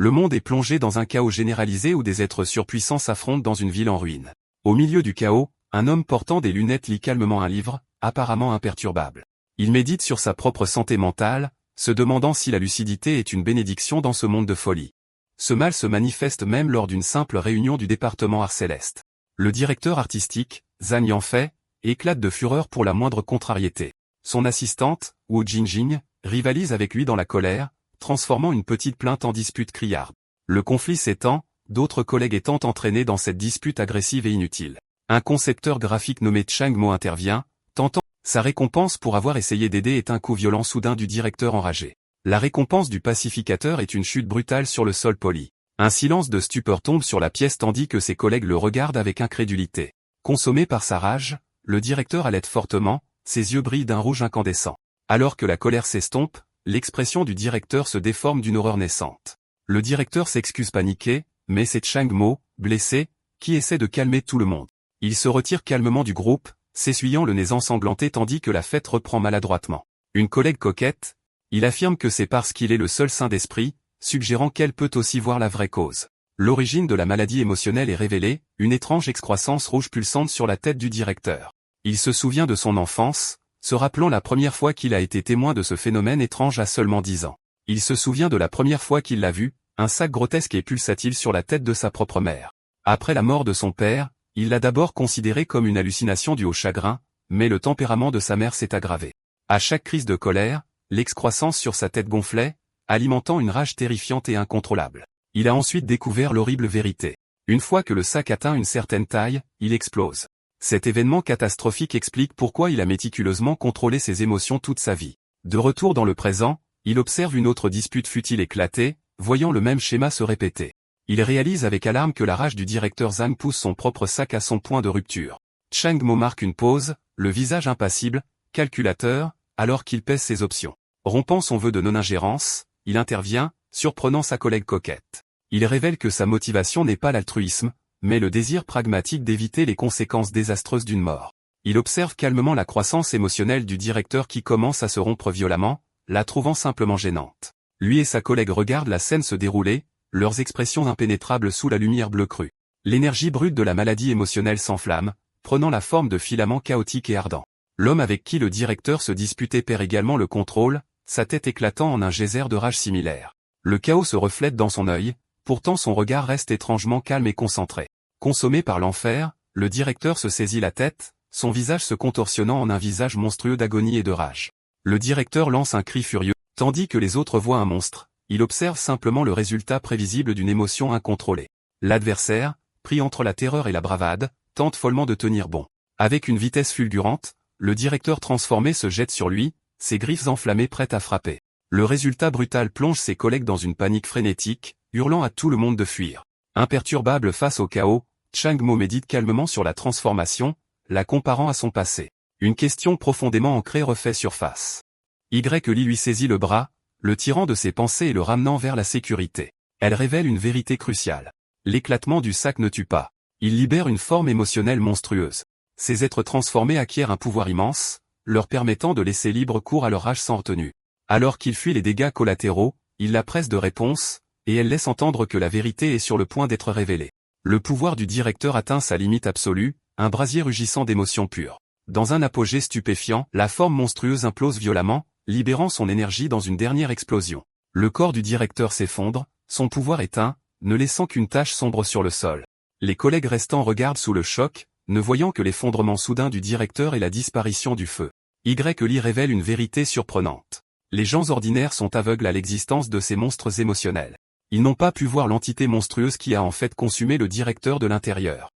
Le monde est plongé dans un chaos généralisé où des êtres surpuissants s'affrontent dans une ville en ruine. Au milieu du chaos, un homme portant des lunettes lit calmement un livre, apparemment imperturbable. Il médite sur sa propre santé mentale, se demandant si la lucidité est une bénédiction dans ce monde de folie. Ce mal se manifeste même lors d'une simple réunion du département Art Céleste. Le directeur artistique, Zhang Yanfei, éclate de fureur pour la moindre contrariété. Son assistante, Wu Jingjing, rivalise avec lui dans la colère, transformant une petite plainte en dispute criarde. Le conflit s'étend, d'autres collègues étant entraînés dans cette dispute agressive et inutile. Un concepteur graphique nommé Chang Mo intervient, tentant. Sa récompense pour avoir essayé d'aider est un coup violent soudain du directeur enragé. La récompense du pacificateur est une chute brutale sur le sol poli. Un silence de stupeur tombe sur la pièce tandis que ses collègues le regardent avec incrédulité. Consommé par sa rage, le directeur halète fortement, ses yeux brillent d'un rouge incandescent. Alors que la colère s'estompe, l'expression du directeur se déforme d'une horreur naissante. Le directeur s'excuse paniqué, mais c'est Chang Mo, blessé, qui essaie de calmer tout le monde. Il se retire calmement du groupe, s'essuyant le nez ensanglanté tandis que la fête reprend maladroitement. Une collègue coquette, il affirme que c'est parce qu'il est le seul saint d'esprit, suggérant qu'elle peut aussi voir la vraie cause. L'origine de la maladie émotionnelle est révélée, une étrange excroissance rouge pulsante sur la tête du directeur. Il se souvient de son enfance, se rappelant la première fois qu'il a été témoin de ce phénomène étrange à seulement 10 ans. Il se souvient de la première fois qu'il l'a vu, un sac grotesque et pulsatile sur la tête de sa propre mère. Après la mort de son père, il l'a d'abord considéré comme une hallucination due au chagrin, mais le tempérament de sa mère s'est aggravé. À chaque crise de colère, l'excroissance sur sa tête gonflait, alimentant une rage terrifiante et incontrôlable. Il a ensuite découvert l'horrible vérité. Une fois que le sac atteint une certaine taille, il explose. Cet événement catastrophique explique pourquoi il a méticuleusement contrôlé ses émotions toute sa vie. De retour dans le présent, il observe une autre dispute futile éclater, voyant le même schéma se répéter. Il réalise avec alarme que la rage du directeur Zhang pousse son propre sac à son point de rupture. Chang Mo marque une pause, le visage impassible, calculateur, alors qu'il pèse ses options. Rompant son vœu de non-ingérence, il intervient, surprenant sa collègue coquette. Il révèle que sa motivation n'est pas l'altruisme, mais le désir pragmatique d'éviter les conséquences désastreuses d'une mort. Il observe calmement la croissance émotionnelle du directeur qui commence à se rompre violemment, la trouvant simplement gênante. Lui et sa collègue regardent la scène se dérouler, leurs expressions impénétrables sous la lumière bleue crue. L'énergie brute de la maladie émotionnelle s'enflamme, prenant la forme de filaments chaotiques et ardents. L'homme avec qui le directeur se disputait perd également le contrôle, sa tête éclatant en un geyser de rage similaire. Le chaos se reflète dans son œil, pourtant son regard reste étrangement calme et concentré. Consommé par l'enfer, le directeur se saisit la tête, son visage se contorsionnant en un visage monstrueux d'agonie et de rage. Le directeur lance un cri furieux, tandis que les autres voient un monstre, il observe simplement le résultat prévisible d'une émotion incontrôlée. L'adversaire, pris entre la terreur et la bravade, tente follement de tenir bon. Avec une vitesse fulgurante, le directeur transformé se jette sur lui, ses griffes enflammées prêtes à frapper. Le résultat brutal plonge ses collègues dans une panique frénétique, hurlant à tout le monde de fuir. Imperturbable face au chaos, Chang Mo médite calmement sur la transformation, la comparant à son passé. Une question profondément ancrée refait surface. Li lui saisit le bras, le tirant de ses pensées et le ramenant vers la sécurité. Elle révèle une vérité cruciale. L'éclatement du sac ne tue pas. Il libère une forme émotionnelle monstrueuse. Ces êtres transformés acquièrent un pouvoir immense, leur permettant de laisser libre cours à leur rage sans retenue. Alors qu'il fuit les dégâts collatéraux, il la presse de réponses, et elle laisse entendre que la vérité est sur le point d'être révélée. Le pouvoir du directeur atteint sa limite absolue, un brasier rugissant d'émotions pures. Dans un apogée stupéfiant, la forme monstrueuse implose violemment, libérant son énergie dans une dernière explosion. Le corps du directeur s'effondre, son pouvoir éteint, ne laissant qu'une tache sombre sur le sol. Les collègues restants regardent sous le choc, ne voyant que l'effondrement soudain du directeur et la disparition du feu. Li révèle une vérité surprenante. Les gens ordinaires sont aveugles à l'existence de ces monstres émotionnels. Ils n'ont pas pu voir l'entité monstrueuse qui a en fait consumé le directeur de l'intérieur.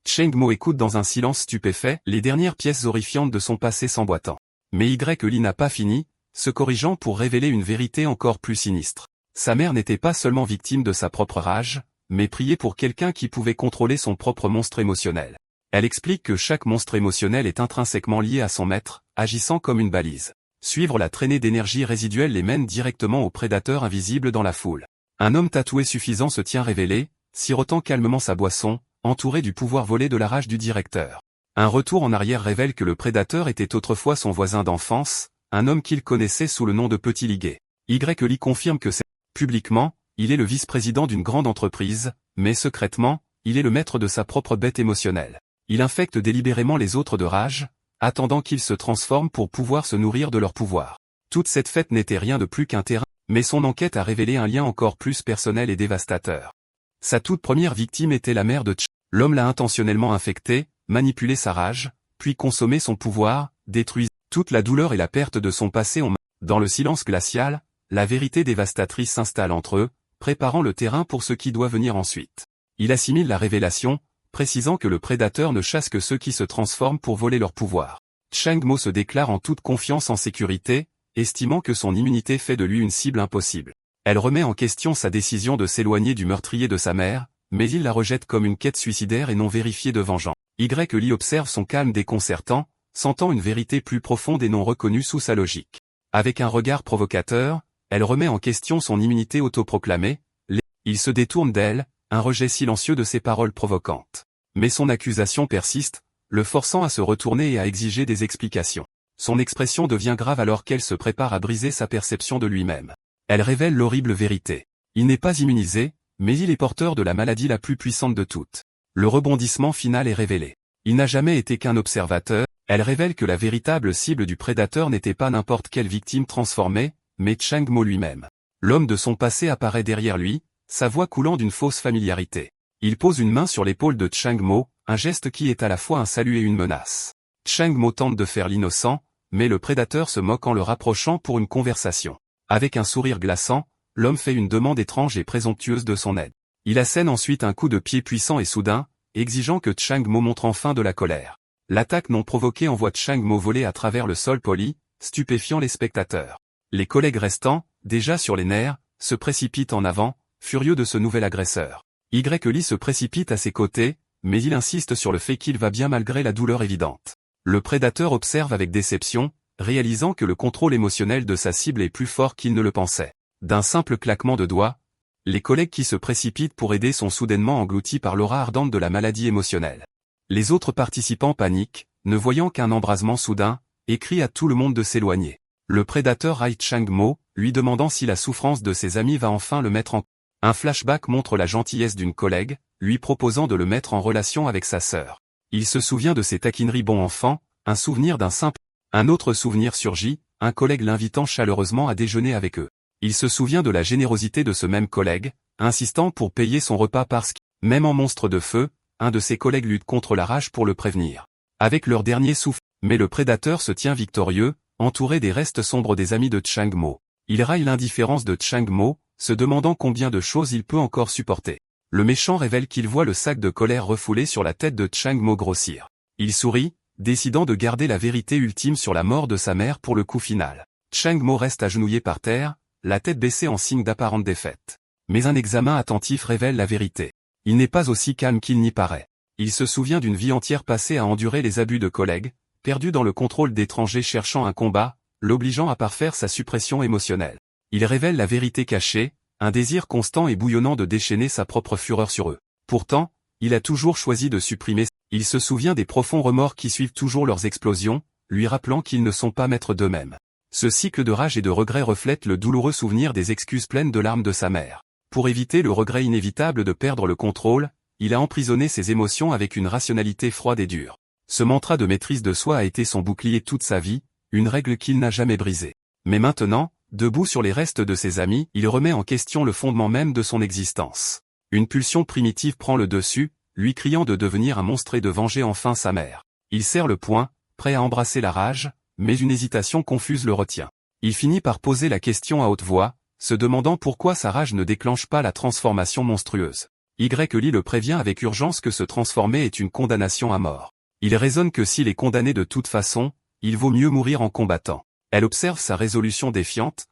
Chang Mo écoute dans un silence stupéfait les dernières pièces horrifiantes de son passé s'emboîtant. Mais Li n'a pas fini, se corrigeant pour révéler une vérité encore plus sinistre. Sa mère n'était pas seulement victime de sa propre rage, mais priait pour quelqu'un qui pouvait contrôler son propre monstre émotionnel. Elle explique que chaque monstre émotionnel est intrinsèquement lié à son maître, agissant comme une balise. Suivre la traînée d'énergie résiduelle les mène directement au prédateur invisible dans la foule. Un homme tatoué suffisant se tient révélé, sirotant calmement sa boisson, entouré du pouvoir volé de la rage du directeur. Un retour en arrière révèle que le prédateur était autrefois son voisin d'enfance, un homme qu'il connaissait sous le nom de Petit Li confirme que c'est publiquement, il est le vice-président d'une grande entreprise, mais secrètement, il est le maître de sa propre bête émotionnelle. Il infecte délibérément les autres de rage, attendant qu'ils se transforment pour pouvoir se nourrir de leur pouvoir. Toute cette fête n'était rien de plus qu'un terrain, mais son enquête a révélé un lien encore plus personnel et dévastateur. Sa toute première victime était la mère de Chang. L'homme l'a intentionnellement infectée, manipulé sa rage, puis consommé son pouvoir, détruit toute la douleur et la perte de son passé. Dans le silence glacial, la vérité dévastatrice s'installe entre eux, préparant le terrain pour ce qui doit venir ensuite. Il assimile la révélation, précisant que le prédateur ne chasse que ceux qui se transforment pour voler leur pouvoir. Chang Mo se déclare en toute confiance en sécurité, estimant que son immunité fait de lui une cible impossible. Elle remet en question sa décision de s'éloigner du meurtrier de sa mère, mais il la rejette comme une quête suicidaire et non vérifiée de vengeance. Lee observe son calme déconcertant, sentant une vérité plus profonde et non reconnue sous sa logique. Avec un regard provocateur, elle remet en question son immunité autoproclamée. Il se détourne d'elle, un rejet silencieux de ses paroles provocantes. Mais son accusation persiste, le forçant à se retourner et à exiger des explications. Son expression devient grave alors qu'elle se prépare à briser sa perception de lui-même. Elle révèle l'horrible vérité. Il n'est pas immunisé, mais il est porteur de la maladie la plus puissante de toutes. Le rebondissement final est révélé. Il n'a jamais été qu'un observateur. Elle révèle que la véritable cible du prédateur n'était pas n'importe quelle victime transformée, mais Chang Mo lui-même. L'homme de son passé apparaît derrière lui, sa voix coulant d'une fausse familiarité. Il pose une main sur l'épaule de Chang Mo, un geste qui est à la fois un salut et une menace. Chang Mo tente de faire l'innocent, mais le prédateur se moque en le rapprochant pour une conversation. Avec un sourire glaçant, l'homme fait une demande étrange et présomptueuse de son aide. Il assène ensuite un coup de pied puissant et soudain, exigeant que Chang Mo montre enfin de la colère. L'attaque non provoquée envoie Chang Mo voler à travers le sol poli, stupéfiant les spectateurs. Les collègues restants, déjà sur les nerfs, se précipitent en avant, furieux de ce nouvel agresseur. Lee se précipite à ses côtés, mais il insiste sur le fait qu'il va bien malgré la douleur évidente. Le prédateur observe avec déception, réalisant que le contrôle émotionnel de sa cible est plus fort qu'il ne le pensait. D'un simple claquement de doigts, les collègues qui se précipitent pour aider sont soudainement engloutis par l'aura ardente de la maladie émotionnelle. Les autres participants paniquent, ne voyant qu'un embrasement soudain, et crient à tout le monde de s'éloigner. Le prédateur raille Chang Mo, lui demandant si la souffrance de ses amis va enfin le mettre en... Un flashback montre la gentillesse d'une collègue, lui proposant de le mettre en relation avec sa sœur. Il se souvient de ses taquineries bon enfant, un souvenir d'un simple... Un autre souvenir surgit, un collègue l'invitant chaleureusement à déjeuner avec eux. Il se souvient de la générosité de ce même collègue, insistant pour payer son repas parce que, même en monstre de feu, un de ses collègues lutte contre la rage pour le prévenir. Avec leur dernier souffle, mais le prédateur se tient victorieux, entouré des restes sombres des amis de Chang Mo. Il raille l'indifférence de Chang Mo, se demandant combien de choses il peut encore supporter. Le méchant révèle qu'il voit le sac de colère refoulé sur la tête de Chang Mo grossir. Il sourit, décidant de garder la vérité ultime sur la mort de sa mère pour le coup final. Chang Mo reste agenouillé par terre, la tête baissée en signe d'apparente défaite. Mais un examen attentif révèle la vérité. Il n'est pas aussi calme qu'il n'y paraît. Il se souvient d'une vie entière passée à endurer les abus de collègues, perdu dans le contrôle d'étrangers cherchant un combat, l'obligeant à parfaire sa suppression émotionnelle. Il révèle la vérité cachée, un désir constant et bouillonnant de déchaîner sa propre fureur sur eux. Pourtant, il a toujours choisi de supprimer. Il se souvient des profonds remords qui suivent toujours leurs explosions, lui rappelant qu'ils ne sont pas maîtres d'eux-mêmes. Ce cycle de rage et de regret reflète le douloureux souvenir des excuses pleines de larmes de sa mère. Pour éviter le regret inévitable de perdre le contrôle, il a emprisonné ses émotions avec une rationalité froide et dure. Ce mantra de maîtrise de soi a été son bouclier toute sa vie, une règle qu'il n'a jamais brisée. Mais maintenant, debout sur les restes de ses amis, il remet en question le fondement même de son existence. Une pulsion primitive prend le dessus, lui criant de devenir un monstre et de venger enfin sa mère. Il serre le poing, prêt à embrasser la rage, mais une hésitation confuse le retient. Il finit par poser la question à haute voix, se demandant pourquoi sa rage ne déclenche pas la transformation monstrueuse. Lee le prévient avec urgence que se transformer est une condamnation à mort. Il raisonne que s'il est condamné de toute façon, il vaut mieux mourir en combattant. Elle observe sa résolution défiante,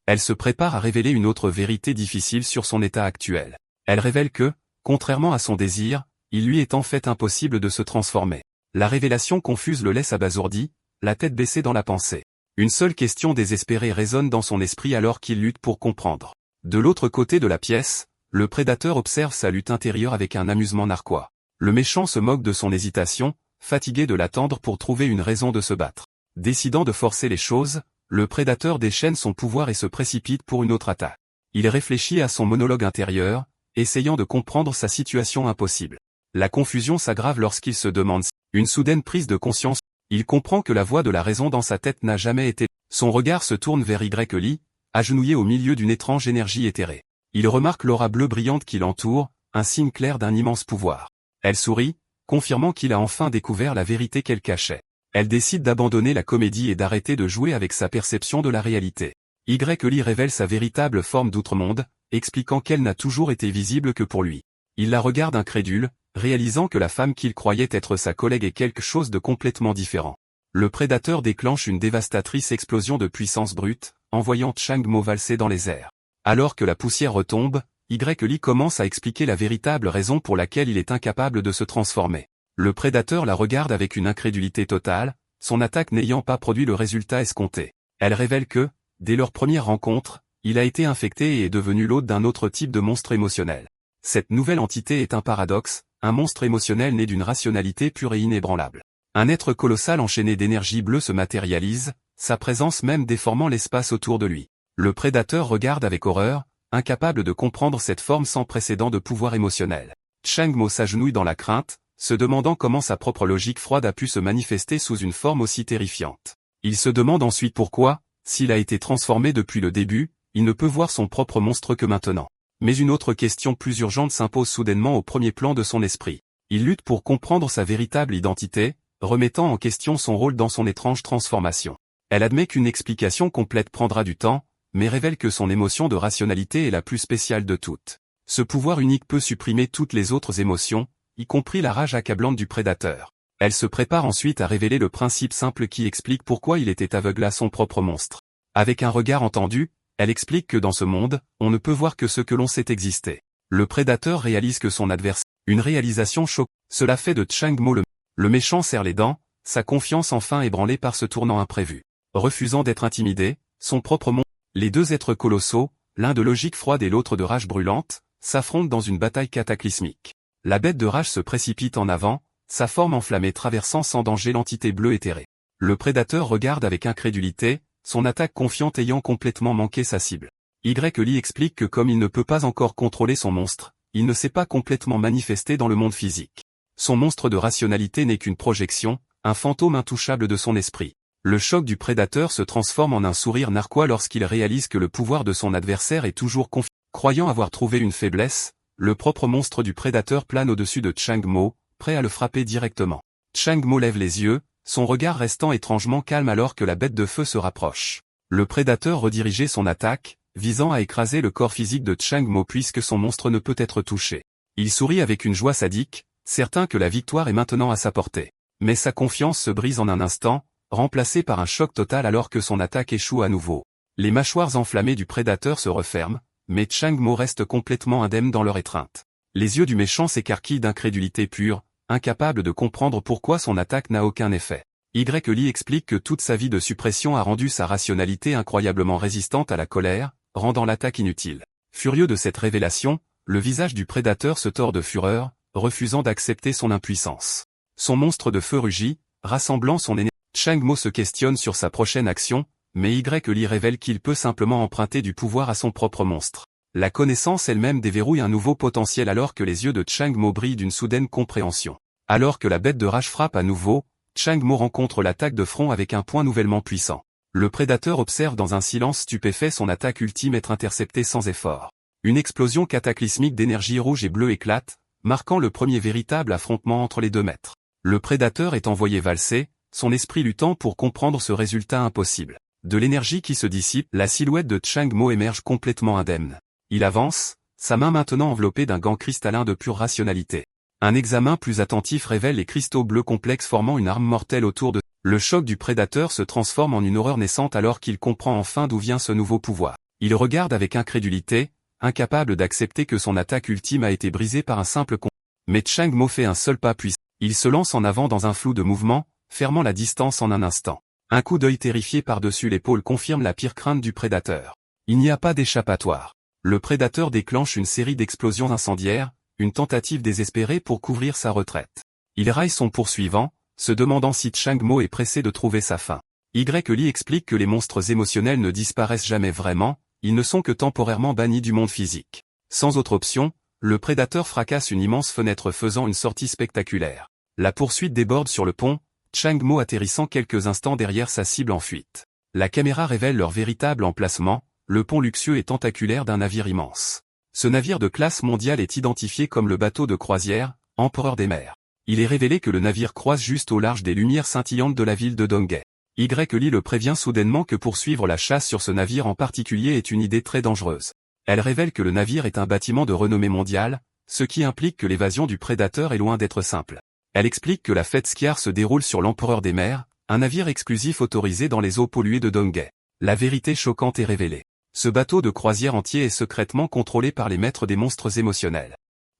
elle se prépare à révéler une autre vérité difficile sur son état actuel. Elle révèle que, contrairement à son désir, il lui est en fait impossible de se transformer. La révélation confuse le laisse abasourdi, la tête baissée dans la pensée. Une seule question désespérée résonne dans son esprit alors qu'il lutte pour comprendre. De l'autre côté de la pièce, le prédateur observe sa lutte intérieure avec un amusement narquois. Le méchant se moque de son hésitation, fatigué de l'attendre pour trouver une raison de se battre. Décidant de forcer les choses, le prédateur déchaîne son pouvoir et se précipite pour une autre attaque. Il réfléchit à son monologue intérieur, essayant de comprendre sa situation impossible. La confusion s'aggrave lorsqu'il se demande si, une soudaine prise de conscience, il comprend que la voix de la raison dans sa tête n'a jamais été. Son regard se tourne vers Y. Agenouillé au milieu d'une étrange énergie éthérée. Il remarque l'aura bleue brillante qui l'entoure, un signe clair d'un immense pouvoir. Elle sourit, confirmant qu'il a enfin découvert la vérité qu'elle cachait. Elle décide d'abandonner la comédie et d'arrêter de jouer avec sa perception de la réalité. Y révèle sa véritable forme d'outre-monde, expliquant qu'elle n'a toujours été visible que pour lui. Il la regarde incrédule, réalisant que la femme qu'il croyait être sa collègue est quelque chose de complètement différent. Le prédateur déclenche une dévastatrice explosion de puissance brute, envoyant Chang-Mo valser dans les airs. Alors que la poussière retombe, Y commence à expliquer la véritable raison pour laquelle il est incapable de se transformer. Le prédateur la regarde avec une incrédulité totale, son attaque n'ayant pas produit le résultat escompté. Elle révèle que, dès leur première rencontre, il a été infecté et est devenu l'hôte d'un autre type de monstre émotionnel. Cette nouvelle entité est un paradoxe, un monstre émotionnel né d'une rationalité pure et inébranlable. Un être colossal enchaîné d'énergie bleue se matérialise, sa présence même déformant l'espace autour de lui. Le prédateur regarde avec horreur, incapable de comprendre cette forme sans précédent de pouvoir émotionnel. Chang-Mo s'agenouille dans la crainte, se demandant comment sa propre logique froide a pu se manifester sous une forme aussi terrifiante. Il se demande ensuite pourquoi, s'il a été transformé depuis le début, il ne peut voir son propre monstre que maintenant. Mais une autre question plus urgente s'impose soudainement au premier plan de son esprit. Il lutte pour comprendre sa véritable identité, remettant en question son rôle dans son étrange transformation. Elle admet qu'une explication complète prendra du temps, mais révèle que son émotion de rationalité est la plus spéciale de toutes. Ce pouvoir unique peut supprimer toutes les autres émotions, y compris la rage accablante du prédateur. Elle se prépare ensuite à révéler le principe simple qui explique pourquoi il était aveugle à son propre monstre. Avec un regard entendu, elle explique que dans ce monde, on ne peut voir que ce que l'on sait exister. Le prédateur réalise que son adversaire. Une réalisation choquante. Cela fait de Chang-Mo le méchant serre les dents, sa confiance enfin ébranlée par ce tournant imprévu. Refusant d'être intimidé, son propre monstre. Les deux êtres colossaux, l'un de logique froide et l'autre de rage brûlante, s'affrontent dans une bataille cataclysmique. La bête de rage se précipite en avant, sa forme enflammée traversant sans danger l'entité bleue éthérée. Le prédateur regarde avec incrédulité, son attaque confiante ayant complètement manqué sa cible. Y explique que comme il ne peut pas encore contrôler son monstre, il ne s'est pas complètement manifesté dans le monde physique. Son monstre de rationalité n'est qu'une projection, un fantôme intouchable de son esprit. Le choc du prédateur se transforme en un sourire narquois lorsqu'il réalise que le pouvoir de son adversaire est toujours confiant. Croyant avoir trouvé une faiblesse, le propre monstre du prédateur plane au-dessus de Chang-Mo, prêt à le frapper directement. Chang-Mo lève les yeux, son regard restant étrangement calme alors que la bête de feu se rapproche. Le prédateur redirigeait son attaque, visant à écraser le corps physique de Chang-Mo puisque son monstre ne peut être touché. Il sourit avec une joie sadique, certain que la victoire est maintenant à sa portée. Mais sa confiance se brise en un instant, remplacé par un choc total alors que son attaque échoue à nouveau. Les mâchoires enflammées du prédateur se referment, mais Chang-Mo reste complètement indemne dans leur étreinte. Les yeux du méchant s'écarquillent d'incrédulité pure, incapable de comprendre pourquoi son attaque n'a aucun effet. Y explique que toute sa vie de suppression a rendu sa rationalité incroyablement résistante à la colère, rendant l'attaque inutile. Furieux de cette révélation, le visage du prédateur se tord de fureur, refusant d'accepter son impuissance. Son monstre de feu rugit, rassemblant son énergie. Chang-Mo se questionne sur sa prochaine action, mais Y révèle qu'il peut simplement emprunter du pouvoir à son propre monstre. La connaissance elle-même déverrouille un nouveau potentiel alors que les yeux de Chang-Mo brillent d'une soudaine compréhension. Alors que la bête de rage frappe à nouveau, Chang-Mo rencontre l'attaque de front avec un point nouvellement puissant. Le prédateur observe dans un silence stupéfait son attaque ultime être interceptée sans effort. Une explosion cataclysmique d'énergie rouge et bleue éclate, marquant le premier véritable affrontement entre les deux maîtres. Le prédateur est envoyé valser, son esprit luttant pour comprendre ce résultat impossible. De l'énergie qui se dissipe, la silhouette de Chang-Mo émerge complètement indemne. Il avance, sa main maintenant enveloppée d'un gant cristallin de pure rationalité. Un examen plus attentif révèle les cristaux bleus complexes formant une arme mortelle autour de. Le choc du prédateur se transforme en une horreur naissante alors qu'il comprend enfin d'où vient ce nouveau pouvoir. Il regarde avec incrédulité, incapable d'accepter que son attaque ultime a été brisée par un simple con. Mais Chang-Mo fait un seul pas puissant. Il se lance en avant dans un flou de mouvements, fermant la distance en un instant. Un coup d'œil terrifié par-dessus l'épaule confirme la pire crainte du prédateur. Il n'y a pas d'échappatoire. Le prédateur déclenche une série d'explosions incendiaires, une tentative désespérée pour couvrir sa retraite. Il raille son poursuivant, se demandant si Chang-Mo est pressé de trouver sa fin. Y explique que les monstres émotionnels ne disparaissent jamais vraiment, ils ne sont que temporairement bannis du monde physique. Sans autre option, le prédateur fracasse une immense fenêtre faisant une sortie spectaculaire. La poursuite déborde sur le pont, Chang-mo atterrissant quelques instants derrière sa cible en fuite. La caméra révèle leur véritable emplacement, le pont luxueux et tentaculaire d'un navire immense. Ce navire de classe mondiale est identifié comme le bateau de croisière, Empereur des mers. Il est révélé que le navire croise juste au large des lumières scintillantes de la ville de Donghae. Lee le prévient soudainement que poursuivre la chasse sur ce navire en particulier est une idée très dangereuse. Elle révèle que le navire est un bâtiment de renommée mondiale, ce qui implique que l'évasion du prédateur est loin d'être simple. Elle explique que la fête Skiar se déroule sur l'Empereur des mers, un navire exclusif autorisé dans les eaux polluées de Donghae. La vérité choquante est révélée. Ce bateau de croisière entier est secrètement contrôlé par les maîtres des monstres émotionnels.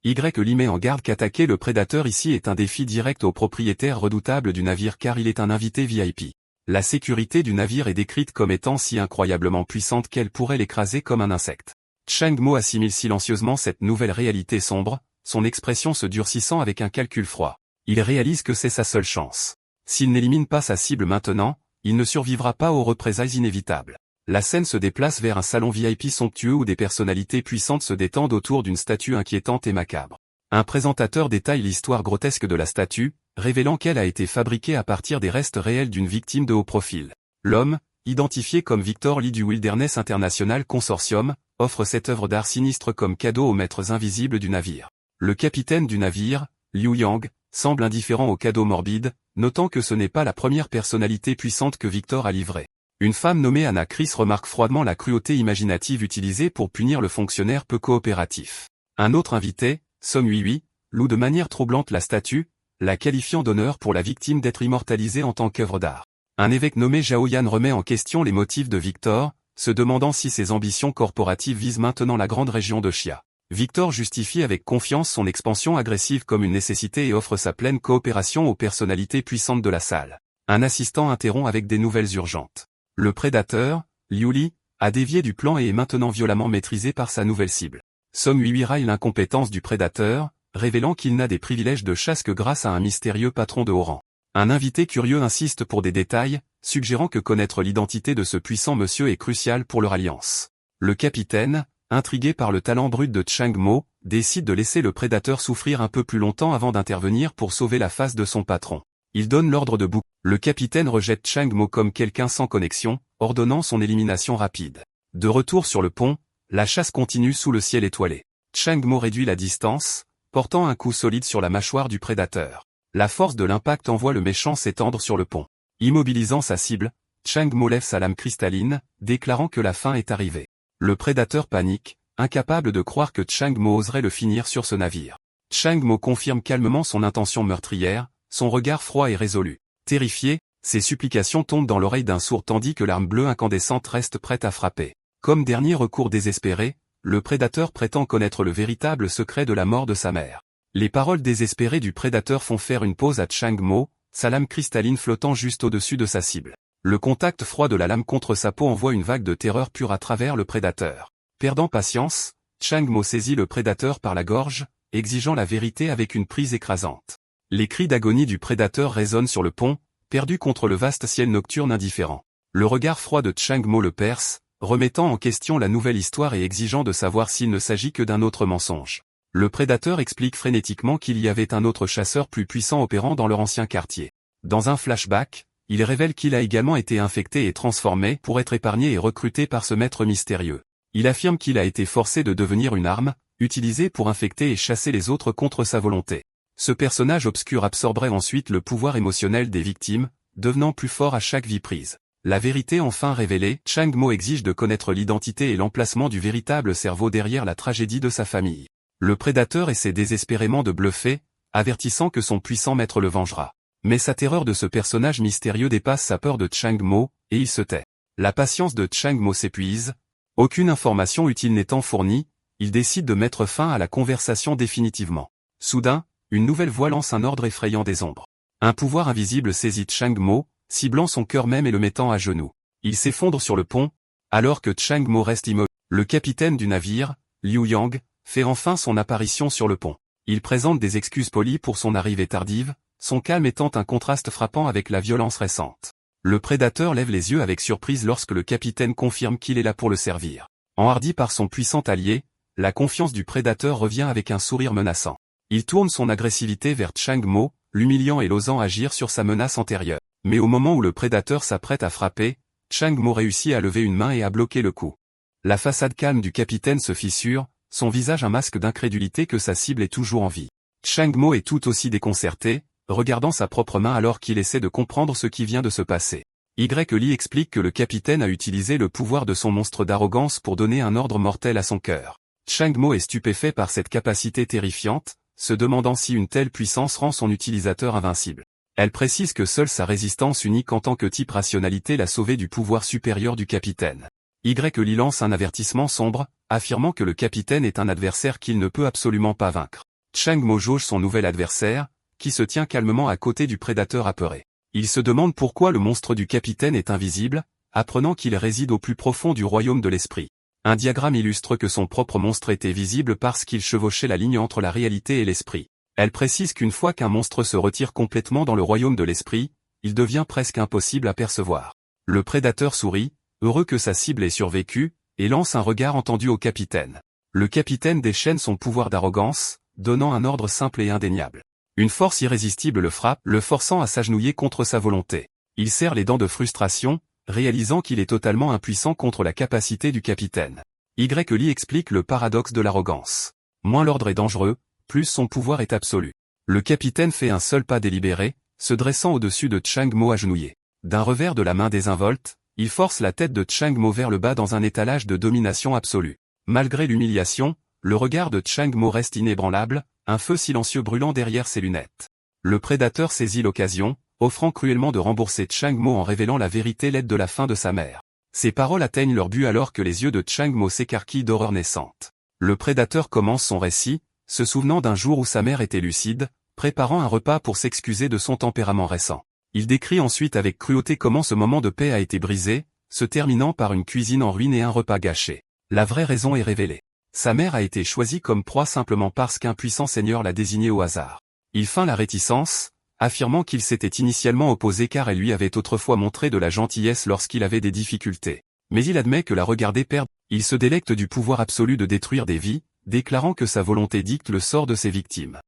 Lee met en garde qu'attaquer le prédateur ici est un défi direct au propriétaire redoutable du navire car il est un invité VIP. La sécurité du navire est décrite comme étant si incroyablement puissante qu'elle pourrait l'écraser comme un insecte. Chang-mo assimile silencieusement cette nouvelle réalité sombre, son expression se durcissant avec un calcul froid. Il réalise que c'est sa seule chance. S'il n'élimine pas sa cible maintenant, il ne survivra pas aux représailles inévitables. La scène se déplace vers un salon VIP somptueux où des personnalités puissantes se détendent autour d'une statue inquiétante et macabre. Un présentateur détaille l'histoire grotesque de la statue, révélant qu'elle a été fabriquée à partir des restes réels d'une victime de haut profil. L'homme, identifié comme Victor Lee du Wilderness International Consortium, offre cette œuvre d'art sinistre comme cadeau aux maîtres invisibles du navire. Le capitaine du navire, Liu Yang, semble indifférent au cadeau morbide, notant que ce n'est pas la première personnalité puissante que Victor a livrée. Une femme nommée Anna Chris remarque froidement la cruauté imaginative utilisée pour punir le fonctionnaire peu coopératif. Un autre invité, Song Hui, loue de manière troublante la statue, la qualifiant d'honneur pour la victime d'être immortalisée en tant qu'œuvre d'art. Un évêque nommé Zhao Yan remet en question les motifs de Victor, se demandant si ses ambitions corporatives visent maintenant la grande région de Xia. Victor justifie avec confiance son expansion agressive comme une nécessité et offre sa pleine coopération aux personnalités puissantes de la salle. Un assistant interrompt avec des nouvelles urgentes. Le prédateur, Liu Li, a dévié du plan et est maintenant violemment maîtrisé par sa nouvelle cible. Song Hui raille l'incompétence du prédateur, révélant qu'il n'a des privilèges de chasse que grâce à un mystérieux patron de haut rang. Un invité curieux insiste pour des détails, suggérant que connaître l'identité de ce puissant monsieur est crucial pour leur alliance. Le capitaine, intrigué par le talent brut de Chang-mo, décide de laisser le prédateur souffrir un peu plus longtemps avant d'intervenir pour sauver la face de son patron. Il donne l'ordre de boucler. Le capitaine rejette Chang-mo comme quelqu'un sans connexion, ordonnant son élimination rapide. De retour sur le pont, la chasse continue sous le ciel étoilé. Chang-mo réduit la distance, portant un coup solide sur la mâchoire du prédateur. La force de l'impact envoie le méchant s'étendre sur le pont. Immobilisant sa cible, Chang-mo lève sa lame cristalline, déclarant que la fin est arrivée. Le prédateur panique, incapable de croire que Chang-mo oserait le finir sur ce navire. Chang-mo confirme calmement son intention meurtrière, son regard froid et résolu. Terrifié, ses supplications tombent dans l'oreille d'un sourd tandis que l'arme bleue incandescente reste prête à frapper. Comme dernier recours désespéré, le prédateur prétend connaître le véritable secret de la mort de sa mère. Les paroles désespérées du prédateur font faire une pause à Chang-mo, sa lame cristalline flottant juste au-dessus de sa cible. Le contact froid de la lame contre sa peau envoie une vague de terreur pure à travers le prédateur. Perdant patience, Chang-mo saisit le prédateur par la gorge, exigeant la vérité avec une prise écrasante. Les cris d'agonie du prédateur résonnent sur le pont, perdu contre le vaste ciel nocturne indifférent. Le regard froid de Chang-mo le perce, remettant en question la nouvelle histoire et exigeant de savoir s'il ne s'agit que d'un autre mensonge. Le prédateur explique frénétiquement qu'il y avait un autre chasseur plus puissant opérant dans leur ancien quartier. Dans un flashback, il révèle qu'il a également été infecté et transformé pour être épargné et recruté par ce maître mystérieux. Il affirme qu'il a été forcé de devenir une arme, utilisée pour infecter et chasser les autres contre sa volonté. Ce personnage obscur absorberait ensuite le pouvoir émotionnel des victimes, devenant plus fort à chaque vie prise. La vérité enfin révélée, Chang-mo exige de connaître l'identité et l'emplacement du véritable cerveau derrière la tragédie de sa famille. Le prédateur essaie désespérément de bluffer, avertissant que son puissant maître le vengera. Mais sa terreur de ce personnage mystérieux dépasse sa peur de Chang-mo, et il se tait. La patience de Chang-mo s'épuise. Aucune information utile n'étant fournie, il décide de mettre fin à la conversation définitivement. Soudain, une nouvelle voix lance un ordre effrayant des ombres. Un pouvoir invisible saisit Chang-mo, ciblant son cœur même et le mettant à genoux. Il s'effondre sur le pont, alors que Chang-mo reste immobile. Le capitaine du navire, Liu Yang, fait enfin son apparition sur le pont. Il présente des excuses polies pour son arrivée tardive, son calme étant un contraste frappant avec la violence récente. Le prédateur lève les yeux avec surprise lorsque le capitaine confirme qu'il est là pour le servir. Enhardi par son puissant allié, la confiance du prédateur revient avec un sourire menaçant. Il tourne son agressivité vers Chang Mo, l'humiliant et l'osant agir sur sa menace antérieure. Mais au moment où le prédateur s'apprête à frapper, Chang Mo réussit à lever une main et à bloquer le coup. La façade calme du capitaine se fissure, son visage un masque d'incrédulité que sa cible est toujours en vie. Chang Mo est tout aussi déconcerté, regardant sa propre main alors qu'il essaie de comprendre ce qui vient de se passer. Lee explique que le capitaine a utilisé le pouvoir de son monstre d'arrogance pour donner un ordre mortel à son cœur. Chang Mo est stupéfait par cette capacité terrifiante, se demandant si une telle puissance rend son utilisateur invincible. Elle précise que seule sa résistance unique en tant que type rationalité l'a sauvé du pouvoir supérieur du capitaine. Lee lance un avertissement sombre, affirmant que le capitaine est un adversaire qu'il ne peut absolument pas vaincre. Chang Mo jauge son nouvel adversaire, qui se tient calmement à côté du prédateur apeuré. Il se demande pourquoi le monstre du capitaine est invisible, apprenant qu'il réside au plus profond du royaume de l'esprit. Un diagramme illustre que son propre monstre était visible parce qu'il chevauchait la ligne entre la réalité et l'esprit. Elle précise qu'une fois qu'un monstre se retire complètement dans le royaume de l'esprit, il devient presque impossible à percevoir. Le prédateur sourit, heureux que sa cible ait survécu, et lance un regard entendu au capitaine. Le capitaine déchaîne son pouvoir d'arrogance, donnant un ordre simple et indéniable. Une force irrésistible le frappe, le forçant à s'agenouiller contre sa volonté. Il serre les dents de frustration, réalisant qu'il est totalement impuissant contre la capacité du capitaine. Lee explique le paradoxe de l'arrogance. Moins l'ordre est dangereux, plus son pouvoir est absolu. Le capitaine fait un seul pas délibéré, se dressant au-dessus de Chang Mo agenouillé. D'un revers de la main désinvolte, il force la tête de Chang Mo vers le bas dans un étalage de domination absolue. Malgré l'humiliation, le regard de Chang Mo reste inébranlable, un feu silencieux brûlant derrière ses lunettes. Le prédateur saisit l'occasion, offrant cruellement de rembourser Chang Mo en révélant la vérité laide de la fin de sa mère. Ces paroles atteignent leur but alors que les yeux de Chang Mo s'écarquillent d'horreur naissante. Le prédateur commence son récit, se souvenant d'un jour où sa mère était lucide, préparant un repas pour s'excuser de son tempérament récent. Il décrit ensuite avec cruauté comment ce moment de paix a été brisé, se terminant par une cuisine en ruine et un repas gâché. La vraie raison est révélée. Sa mère a été choisie comme proie simplement parce qu'un puissant seigneur l'a désignée au hasard. Il feint la réticence, affirmant qu'il s'était initialement opposé car elle lui avait autrefois montré de la gentillesse lorsqu'il avait des difficultés. Mais il admet que la regarder perdre, il se délecte du pouvoir absolu de détruire des vies, déclarant que sa volonté dicte le sort de ses victimes.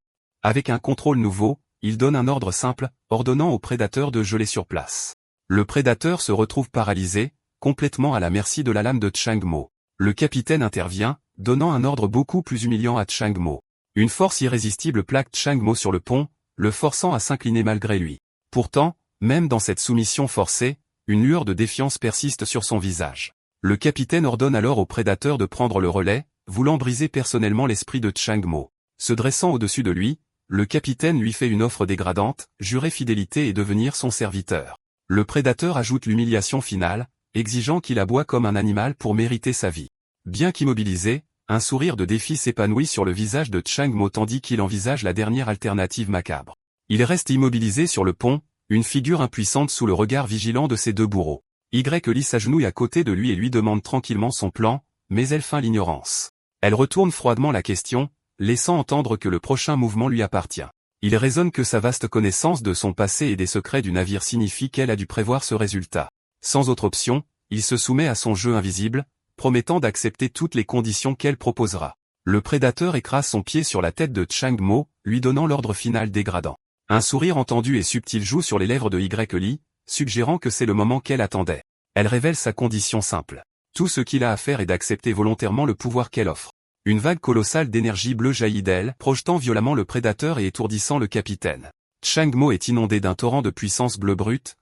Avec un contrôle nouveau, il donne un ordre simple, ordonnant au prédateur de geler sur place. Le prédateur se retrouve paralysé, complètement à la merci de la lame de Chang Mo. Le capitaine intervient, donnant un ordre beaucoup plus humiliant à Chang Mo. Une force irrésistible plaque Chang Mo sur le pont, le forçant à s'incliner malgré lui. Pourtant, même dans cette soumission forcée, une lueur de défiance persiste sur son visage. Le capitaine ordonne alors au prédateur de prendre le relais, voulant briser personnellement l'esprit de Chang Mo. Se dressant au-dessus de lui, le capitaine lui fait une offre dégradante, jurer fidélité et devenir son serviteur. Le prédateur ajoute l'humiliation finale, exigeant qu'il aboie comme un animal pour mériter sa vie. Bien qu'immobilisé, un sourire de défi s'épanouit sur le visage de Chang Mo tandis qu'il envisage la dernière alternative macabre. Il reste immobilisé sur le pont, une figure impuissante sous le regard vigilant de ses deux bourreaux. Lee s'agenouille à côté de lui et lui demande tranquillement son plan, mais elle feint l'ignorance. Elle retourne froidement la question, laissant entendre que le prochain mouvement lui appartient. Il raisonne que sa vaste connaissance de son passé et des secrets du navire signifie qu'elle a dû prévoir ce résultat. Sans autre option, il se soumet à son jeu invisible, promettant d'accepter toutes les conditions qu'elle proposera. Le prédateur écrase son pied sur la tête de Chang Mo, lui donnant l'ordre final dégradant. Un sourire entendu et subtil joue sur les lèvres de Lee, suggérant que c'est le moment qu'elle attendait. Elle révèle sa condition simple. Tout ce qu'il a à faire est d'accepter volontairement le pouvoir qu'elle offre. Une vague colossale d'énergie bleue jaillit d'elle, projetant violemment le prédateur et étourdissant le capitaine. Chang Mo est inondé d'un torrent de puissance bleue brute.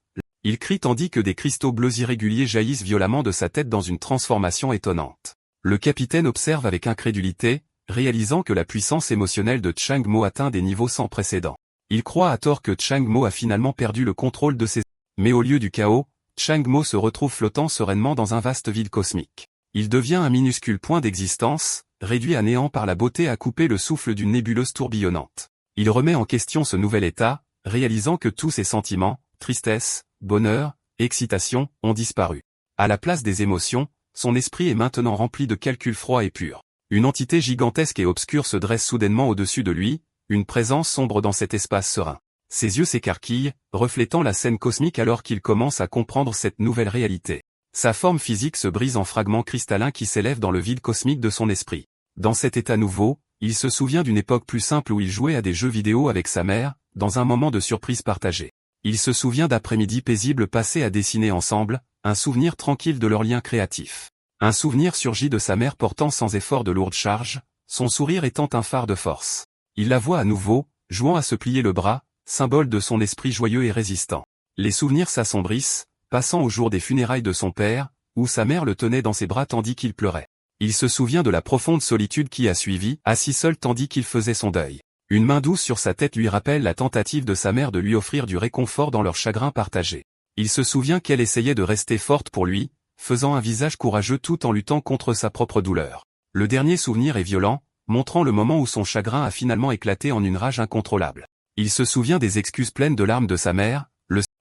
Il crie tandis que des cristaux bleus irréguliers jaillissent violemment de sa tête dans une transformation étonnante. Le capitaine observe avec incrédulité, réalisant que la puissance émotionnelle de Chang Mo atteint des niveaux sans précédent. Il croit à tort que Chang Mo a finalement perdu le contrôle de ses... Mais au lieu du chaos, Chang Mo se retrouve flottant sereinement dans un vaste vide cosmique. Il devient un minuscule point d'existence, réduit à néant par la beauté à couper le souffle d'une nébuleuse tourbillonnante. Il remet en question ce nouvel état, réalisant que tous ses sentiments, tristesse, bonheur, excitation, ont disparu. À la place des émotions, son esprit est maintenant rempli de calculs froids et purs. Une entité gigantesque et obscure se dresse soudainement au-dessus de lui, une présence sombre dans cet espace serein. Ses yeux s'écarquillent, reflétant la scène cosmique alors qu'il commence à comprendre cette nouvelle réalité. Sa forme physique se brise en fragments cristallins qui s'élèvent dans le vide cosmique de son esprit. Dans cet état nouveau, il se souvient d'une époque plus simple où il jouait à des jeux vidéo avec sa mère, dans un moment de surprise partagée. Il se souvient d'après-midi paisibles passés à dessiner ensemble, un souvenir tranquille de leur lien créatif. Un souvenir surgit de sa mère portant sans effort de lourdes charges, son sourire étant un phare de force. Il la voit à nouveau, jouant à se plier le bras, symbole de son esprit joyeux et résistant. Les souvenirs s'assombrissent, passant au jour des funérailles de son père, où sa mère le tenait dans ses bras tandis qu'il pleurait. Il se souvient de la profonde solitude qui a suivi, assis seul tandis qu'il faisait son deuil. Une main douce sur sa tête lui rappelle la tentative de sa mère de lui offrir du réconfort dans leur chagrin partagé. Il se souvient qu'elle essayait de rester forte pour lui, faisant un visage courageux tout en luttant contre sa propre douleur. Le dernier souvenir est violent, montrant le moment où son chagrin a finalement éclaté en une rage incontrôlable. Il se souvient des excuses pleines de larmes de sa mère,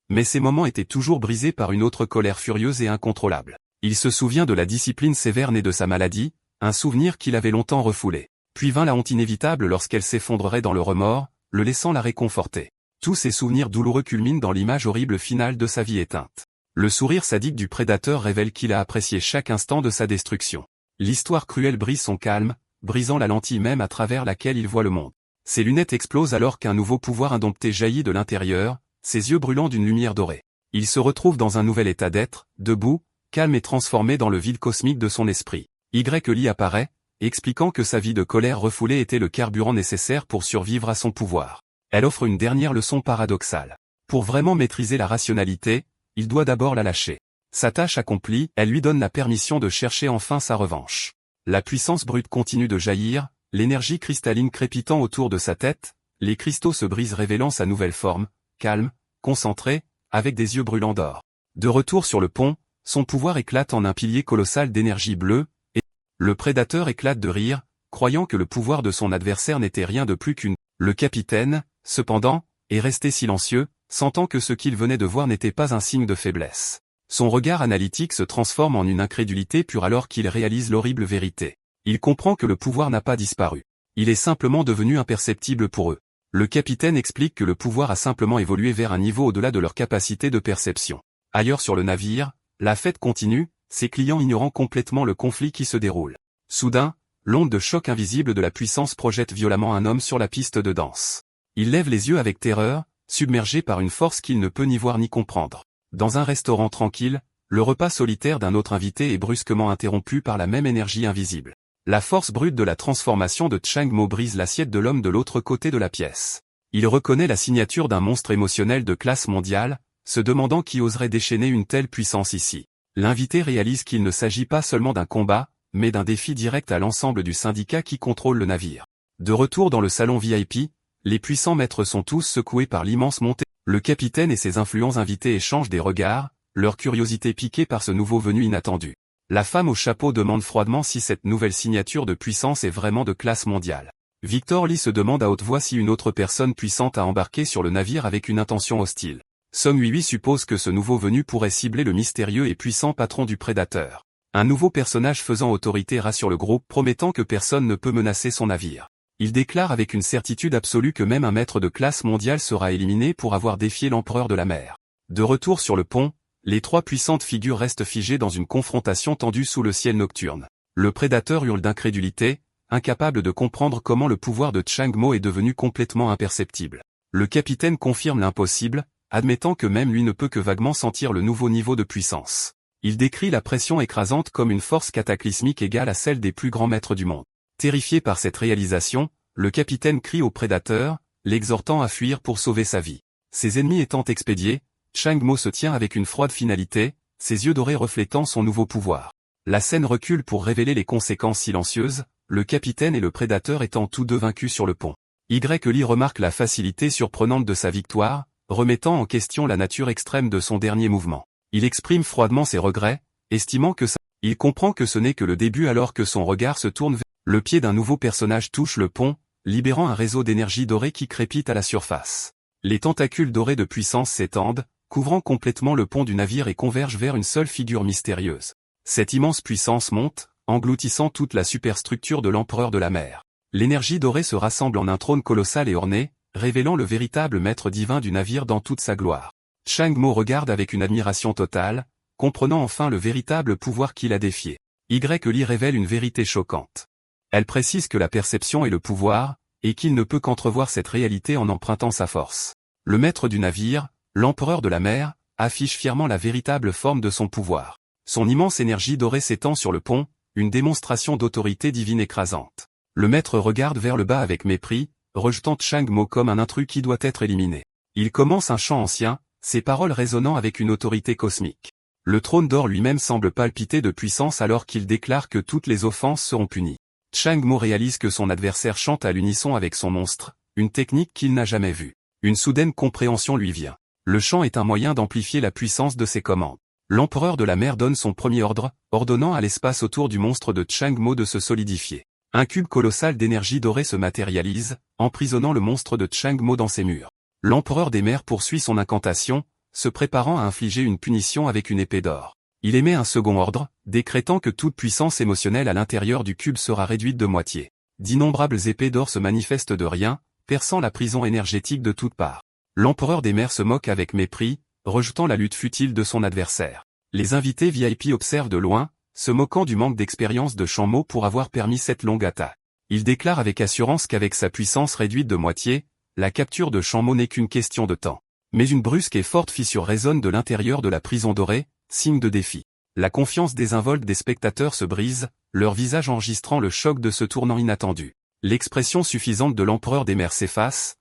mais ces moments étaient toujours brisés par une autre colère furieuse et incontrôlable. Il se souvient de la discipline sévère née de sa maladie, un souvenir qu'il avait longtemps refoulé. Puis vint la honte inévitable lorsqu'elle s'effondrerait dans le remords, le laissant la réconforter. Tous ces souvenirs douloureux culminent dans l'image horrible finale de sa vie éteinte. Le sourire sadique du prédateur révèle qu'il a apprécié chaque instant de sa destruction. L'histoire cruelle brise son calme, brisant la lentille même à travers laquelle il voit le monde. Ses lunettes explosent alors qu'un nouveau pouvoir indompté jaillit de l'intérieur, ses yeux brûlant d'une lumière dorée. Il se retrouve dans un nouvel état d'être, debout, calme et transformé dans le vide cosmique de son esprit. Y apparaît, expliquant que sa vie de colère refoulée était le carburant nécessaire pour survivre à son pouvoir. Elle offre une dernière leçon paradoxale. Pour vraiment maîtriser la rationalité, il doit d'abord la lâcher. Sa tâche accomplie, elle lui donne la permission de chercher enfin sa revanche. La puissance brute continue de jaillir, l'énergie cristalline crépitant autour de sa tête, les cristaux se brisent révélant sa nouvelle forme, calme, concentré, avec des yeux brûlants d'or. De retour sur le pont, son pouvoir éclate en un pilier colossal d'énergie bleue, et le prédateur éclate de rire, croyant que le pouvoir de son adversaire n'était rien de plus qu'une... Le capitaine, cependant, est resté silencieux, sentant que ce qu'il venait de voir n'était pas un signe de faiblesse. Son regard analytique se transforme en une incrédulité pure alors qu'il réalise l'horrible vérité. Il comprend que le pouvoir n'a pas disparu. Il est simplement devenu imperceptible pour eux. Le capitaine explique que le pouvoir a simplement évolué vers un niveau au-delà de leur capacité de perception. Ailleurs sur le navire, la fête continue, ses clients ignorant complètement le conflit qui se déroule. Soudain, l'onde de choc invisible de la puissance projette violemment un homme sur la piste de danse. Il lève les yeux avec terreur, submergé par une force qu'il ne peut ni voir ni comprendre. Dans un restaurant tranquille, le repas solitaire d'un autre invité est brusquement interrompu par la même énergie invisible. La force brute de la transformation de Chang Mo brise l'assiette de l'homme de l'autre côté de la pièce. Il reconnaît la signature d'un monstre émotionnel de classe mondiale, se demandant qui oserait déchaîner une telle puissance ici. L'invité réalise qu'il ne s'agit pas seulement d'un combat, mais d'un défi direct à l'ensemble du syndicat qui contrôle le navire. De retour dans le salon VIP, les puissants maîtres sont tous secoués par l'immense montée. Le capitaine et ses influents invités échangent des regards, leur curiosité piquée par ce nouveau venu inattendu. La femme au chapeau demande froidement si cette nouvelle signature de puissance est vraiment de classe mondiale. Victor Lee se demande à haute voix si une autre personne puissante a embarqué sur le navire avec une intention hostile. Song Hui suppose que ce nouveau venu pourrait cibler le mystérieux et puissant patron du prédateur. Un nouveau personnage faisant autorité rassure le groupe promettant que personne ne peut menacer son navire. Il déclare avec une certitude absolue que même un maître de classe mondiale sera éliminé pour avoir défié l'empereur de la mer. De retour sur le pont, les trois puissantes figures restent figées dans une confrontation tendue sous le ciel nocturne. Le prédateur hurle d'incrédulité, incapable de comprendre comment le pouvoir de Chang Mo est devenu complètement imperceptible. Le capitaine confirme l'impossible, admettant que même lui ne peut que vaguement sentir le nouveau niveau de puissance. Il décrit la pression écrasante comme une force cataclysmique égale à celle des plus grands maîtres du monde. Terrifié par cette réalisation, le capitaine crie au prédateur, l'exhortant à fuir pour sauver sa vie. Ses ennemis étant expédiés, Chang Mo se tient avec une froide finalité, ses yeux dorés reflétant son nouveau pouvoir. La scène recule pour révéler les conséquences silencieuses, le capitaine et le prédateur étant tous deux vaincus sur le pont. Lee remarque la facilité surprenante de sa victoire, remettant en question la nature extrême de son dernier mouvement. Il exprime froidement ses regrets, estimant que il comprend que ce n'est que le début alors que son regard se tourne vers le pied d'un nouveau personnage touche le pont, libérant un réseau d'énergie dorée qui crépite à la surface. Les tentacules dorés de puissance s'étendent, couvrant complètement le pont du navire et convergent vers une seule figure mystérieuse. Cette immense puissance monte, engloutissant toute la superstructure de l'empereur de la mer. L'énergie dorée se rassemble en un trône colossal et orné, révélant le véritable maître divin du navire dans toute sa gloire. Chang Mo regarde avec une admiration totale, comprenant enfin le véritable pouvoir qu'il a défié. Lee révèle une vérité choquante. Elle précise que la perception est le pouvoir, et qu'il ne peut qu'entrevoir cette réalité en empruntant sa force. Le maître du navire, l'empereur de la mer, affiche fièrement la véritable forme de son pouvoir. Son immense énergie dorée s'étend sur le pont, une démonstration d'autorité divine écrasante. Le maître regarde vers le bas avec mépris, rejetant Chang-mo comme un intrus qui doit être éliminé. Il commence un chant ancien, ses paroles résonnant avec une autorité cosmique. Le trône d'or lui-même semble palpiter de puissance alors qu'il déclare que toutes les offenses seront punies. Chang-mo réalise que son adversaire chante à l'unisson avec son monstre, une technique qu'il n'a jamais vue. Une soudaine compréhension lui vient. Le chant est un moyen d'amplifier la puissance de ses commandes. L'empereur de la mer donne son premier ordre, ordonnant à l'espace autour du monstre de Chang-mo de se solidifier. Un cube colossal d'énergie dorée se matérialise, emprisonnant le monstre de Chang-mo dans ses murs. L'empereur des mers poursuit son incantation, se préparant à infliger une punition avec une épée d'or. Il émet un second ordre, décrétant que toute puissance émotionnelle à l'intérieur du cube sera réduite de moitié. D'innombrables épées d'or se manifestent de rien, perçant la prison énergétique de toutes parts. L'empereur des mers se moque avec mépris, rejetant la lutte futile de son adversaire. Les invités VIP observent de loin, se moquant du manque d'expérience de Chang-mo pour avoir permis cette longue attaque. Il déclare avec assurance qu'avec sa puissance réduite de moitié, la capture de Chang-mo n'est qu'une question de temps. Mais une brusque et forte fissure résonne de l'intérieur de la prison dorée, signe de défi. La confiance désinvolte des spectateurs se brise, leur visage enregistrant le choc de ce tournant inattendu. L'expression suffisante de l'empereur des mers s'efface,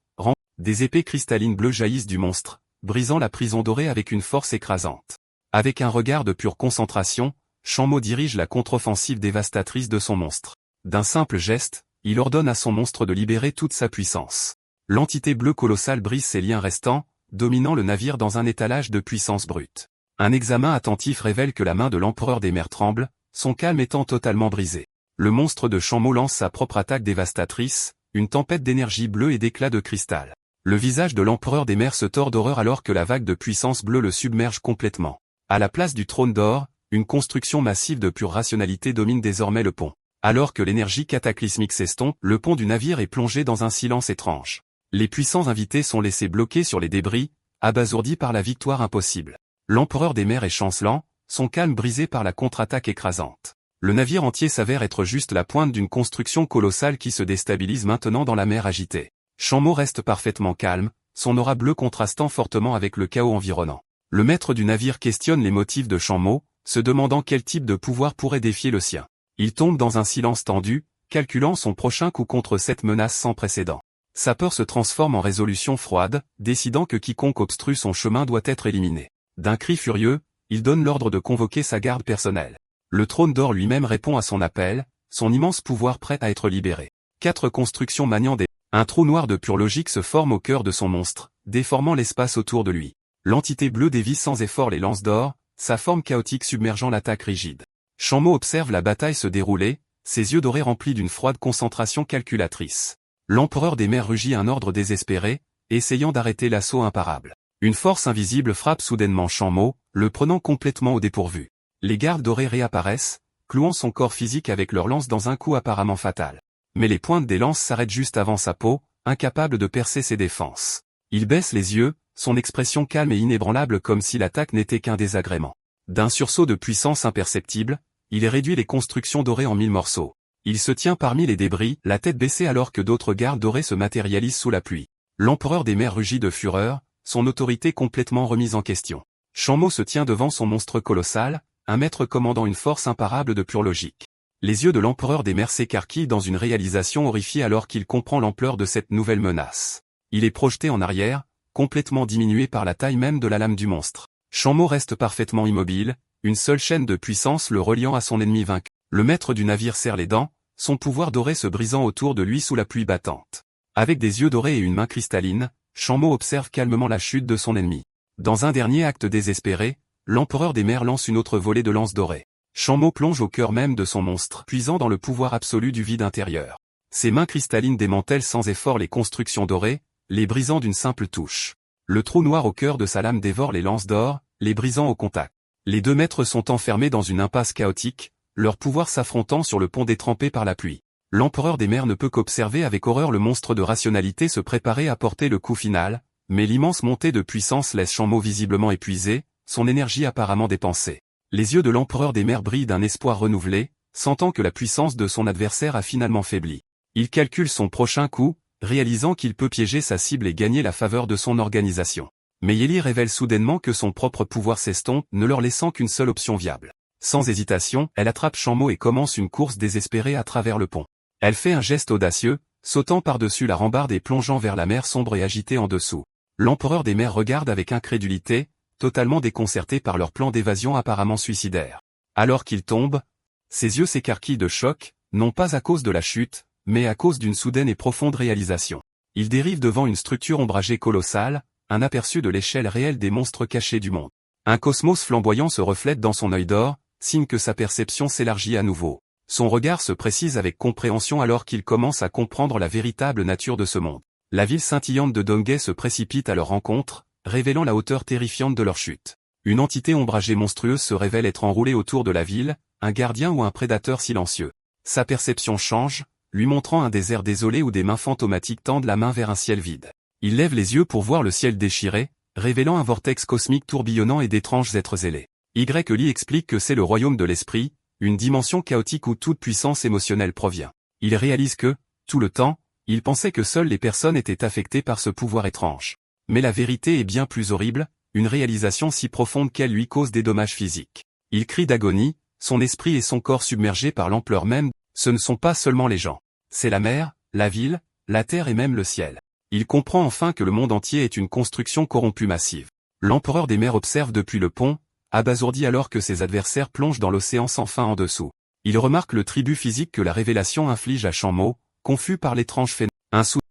des épées cristallines bleues jaillissent du monstre, brisant la prison dorée avec une force écrasante. Avec un regard de pure concentration, Chang-mo dirige la contre-offensive dévastatrice de son monstre. D'un simple geste, il ordonne à son monstre de libérer toute sa puissance. L'entité bleue colossale brise ses liens restants, dominant le navire dans un étalage de puissance brute. Un examen attentif révèle que la main de l'empereur des mers tremble, son calme étant totalement brisé. Le monstre de Chang-mo lance sa propre attaque dévastatrice, une tempête d'énergie bleue et d'éclats de cristal. Le visage de l'empereur des mers se tord d'horreur alors que la vague de puissance bleue le submerge complètement. À la place du trône d'or, une construction massive de pure rationalité domine désormais le pont. Alors que l'énergie cataclysmique s'estompe, le pont du navire est plongé dans un silence étrange. Les puissants invités sont laissés bloqués sur les débris, abasourdis par la victoire impossible. L'empereur des mers est chancelant, son calme brisé par la contre-attaque écrasante. Le navire entier s'avère être juste la pointe d'une construction colossale qui se déstabilise maintenant dans la mer agitée. Chang-mo reste parfaitement calme, son aura bleue contrastant fortement avec le chaos environnant. Le maître du navire questionne les motifs de Chang-mo, se demandant quel type de pouvoir pourrait défier le sien. Il tombe dans un silence tendu, calculant son prochain coup contre cette menace sans précédent. Sa peur se transforme en résolution froide, décidant que quiconque obstrue son chemin doit être éliminé. D'un cri furieux, il donne l'ordre de convoquer sa garde personnelle. Le trône d'or lui-même répond à son appel, son immense pouvoir prêt à être libéré. 4 constructions maniant des... Un trou noir de pure logique se forme au cœur de son monstre, déformant l'espace autour de lui. L'entité bleue dévie sans effort les lances d'or, sa forme chaotique submergeant l'attaque rigide. Chang-mo observe la bataille se dérouler, ses yeux dorés remplis d'une froide concentration calculatrice. L'empereur des mers rugit un ordre désespéré, essayant d'arrêter l'assaut imparable. Une force invisible frappe soudainement Chang-mo, le prenant complètement au dépourvu. Les gardes dorés réapparaissent, clouant son corps physique avec leurs lances dans un coup apparemment fatal. Mais les pointes des lances s'arrêtent juste avant sa peau, incapable de percer ses défenses. Il baisse les yeux, son expression calme et inébranlable comme si l'attaque n'était qu'un désagrément. D'un sursaut de puissance imperceptible, il réduit les constructions dorées en 1000 morceaux. Il se tient parmi les débris, la tête baissée alors que d'autres gardes dorés se matérialisent sous la pluie. L'empereur des mers rugit de fureur, son autorité complètement remise en question. Chang-mo se tient devant son monstre colossal, un maître commandant une force imparable de pure logique. Les yeux de l'empereur des mers s'écarquillent dans une réalisation horrifiée alors qu'il comprend l'ampleur de cette nouvelle menace. Il est projeté en arrière, complètement diminué par la taille même de la lame du monstre. Chang-mo reste parfaitement immobile, une seule chaîne de puissance le reliant à son ennemi vaincu. Le maître du navire serre les dents, son pouvoir doré se brisant autour de lui sous la pluie battante. Avec des yeux dorés et une main cristalline, Chang-mo observe calmement la chute de son ennemi. Dans un dernier acte désespéré, l'empereur des mers lance une autre volée de lances dorées. Chang-mo plonge au cœur même de son monstre, puisant dans le pouvoir absolu du vide intérieur. Ses mains cristallines démantèlent sans effort les constructions dorées, les brisant d'une simple touche. Le trou noir au cœur de sa lame dévore les lances d'or, les brisant au contact. Les deux maîtres sont enfermés dans une impasse chaotique, leur pouvoir s'affrontant sur le pont détrempé par la pluie. L'empereur des mers ne peut qu'observer avec horreur le monstre de rationalité se préparer à porter le coup final, mais l'immense montée de puissance laisse Chang-mo visiblement épuisé, son énergie apparemment dépensée. Les yeux de l'empereur des mers brillent d'un espoir renouvelé, sentant que la puissance de son adversaire a finalement faibli. Il calcule son prochain coup, réalisant qu'il peut piéger sa cible et gagner la faveur de son organisation. Mais Yeli révèle soudainement que son propre pouvoir s'estompe, ne leur laissant qu'une seule option viable. Sans hésitation, elle attrape Shanmo et commence une course désespérée à travers le pont. Elle fait un geste audacieux, sautant par-dessus la rambarde et plongeant vers la mer sombre et agitée en dessous. L'empereur des mers regarde avec incrédulité, totalement déconcerté par leur plan d'évasion apparemment suicidaire. Alors qu'il tombe, ses yeux s'écarquillent de choc, non pas à cause de la chute, mais à cause d'une soudaine et profonde réalisation. Il dérive devant une structure ombragée colossale, un aperçu de l'échelle réelle des monstres cachés du monde. Un cosmos flamboyant se reflète dans son œil d'or, signe que sa perception s'élargit à nouveau. Son regard se précise avec compréhension alors qu'il commence à comprendre la véritable nature de ce monde. La ville scintillante de Donghae se précipite à leur rencontre, révélant la hauteur terrifiante de leur chute. Une entité ombragée monstrueuse se révèle être enroulée autour de la ville, un gardien ou un prédateur silencieux. Sa perception change, lui montrant un désert désolé où des mains fantomatiques tendent la main vers un ciel vide. Il lève les yeux pour voir le ciel déchiré, révélant un vortex cosmique tourbillonnant et d'étranges êtres ailés. Lee explique que c'est le royaume de l'esprit, une dimension chaotique où toute puissance émotionnelle provient. Il réalise que, tout le temps, il pensait que seules les personnes étaient affectées par ce pouvoir étrange. Mais la vérité est bien plus horrible, une réalisation si profonde qu'elle lui cause des dommages physiques. Il crie d'agonie, son esprit et son corps submergés par l'ampleur même, ce ne sont pas seulement les gens. C'est la mer, la ville, la terre et même le ciel. Il comprend enfin que le monde entier est une construction corrompue massive. L'empereur des mers observe depuis le pont, abasourdi alors que ses adversaires plongent dans l'océan sans fin en dessous. Il remarque le tribut physique que la révélation inflige à Shanmo, confus par l'étrange phénomène.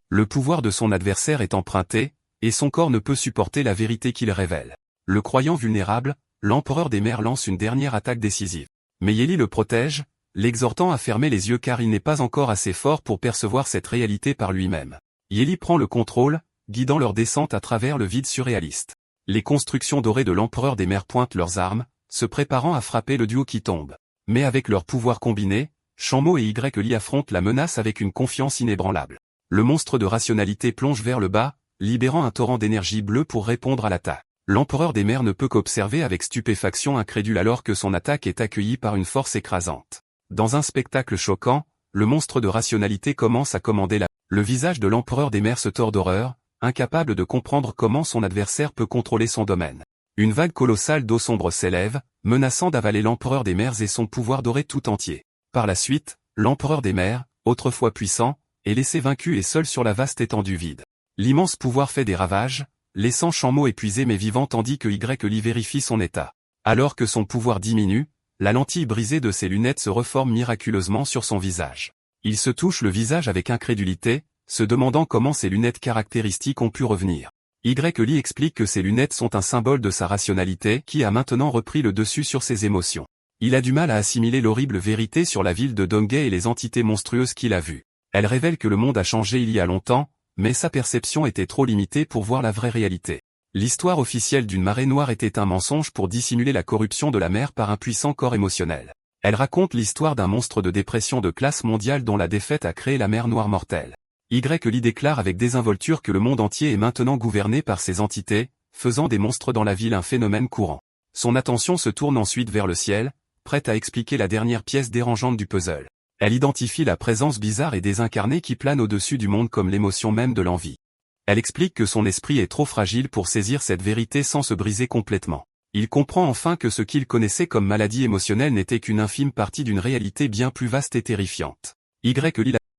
Le pouvoir de son adversaire est emprunté, et son corps ne peut supporter la vérité qu'il révèle. Le croyant vulnérable, l'empereur des mers lance une dernière attaque décisive. Mais Yeli le protège, l'exhortant à fermer les yeux car il n'est pas encore assez fort pour percevoir cette réalité par lui-même. Yeli prend le contrôle, guidant leur descente à travers le vide surréaliste. Les constructions dorées de l'empereur des mers pointent leurs armes, se préparant à frapper le duo qui tombe. Mais avec leurs pouvoirs combinés, Shanmo et Lee affrontent la menace avec une confiance inébranlable. Le monstre de rationalité plonge vers le bas, libérant un torrent d'énergie bleue pour répondre à l'attaque. L'empereur des mers ne peut qu'observer avec stupéfaction incrédule alors que son attaque est accueillie par une force écrasante. Dans un spectacle choquant, le monstre de rationalité commence à commander la... Le visage de l'empereur des mers se tord d'horreur, incapable de comprendre comment son adversaire peut contrôler son domaine. Une vague colossale d'eau sombre s'élève, menaçant d'avaler l'empereur des mers et son pouvoir doré tout entier. Par la suite, l'empereur des mers, autrefois puissant, est laissé vaincu et seul sur la vaste étendue vide. L'immense pouvoir fait des ravages, laissant Shanmo épuisé mais vivant tandis que Lee vérifie son état. Alors que son pouvoir diminue, la lentille brisée de ses lunettes se reforme miraculeusement sur son visage. Il se touche le visage avec incrédulité, se demandant comment ses lunettes caractéristiques ont pu revenir. Lee explique que ces lunettes sont un symbole de sa rationalité qui a maintenant repris le dessus sur ses émotions. Il a du mal à assimiler l'horrible vérité sur la ville de Donghae et les entités monstrueuses qu'il a vues. Elle révèle que le monde a changé il y a longtemps, mais sa perception était trop limitée pour voir la vraie réalité. L'histoire officielle d'une marée noire était un mensonge pour dissimuler la corruption de la mer par un puissant corps émotionnel. Elle raconte l'histoire d'un monstre de dépression de classe mondiale dont la défaite a créé la mer noire mortelle. Lee déclare avec désinvolture que le monde entier est maintenant gouverné par ces entités, faisant des monstres dans la ville un phénomène courant. Son attention se tourne ensuite vers le ciel, prête à expliquer la dernière pièce dérangeante du puzzle. Elle identifie la présence bizarre et désincarnée qui plane au-dessus du monde comme l'émotion même de l'envie. Elle explique que son esprit est trop fragile pour saisir cette vérité sans se briser complètement. Il comprend enfin que ce qu'il connaissait comme maladie émotionnelle n'était qu'une infime partie d'une réalité bien plus vaste et terrifiante.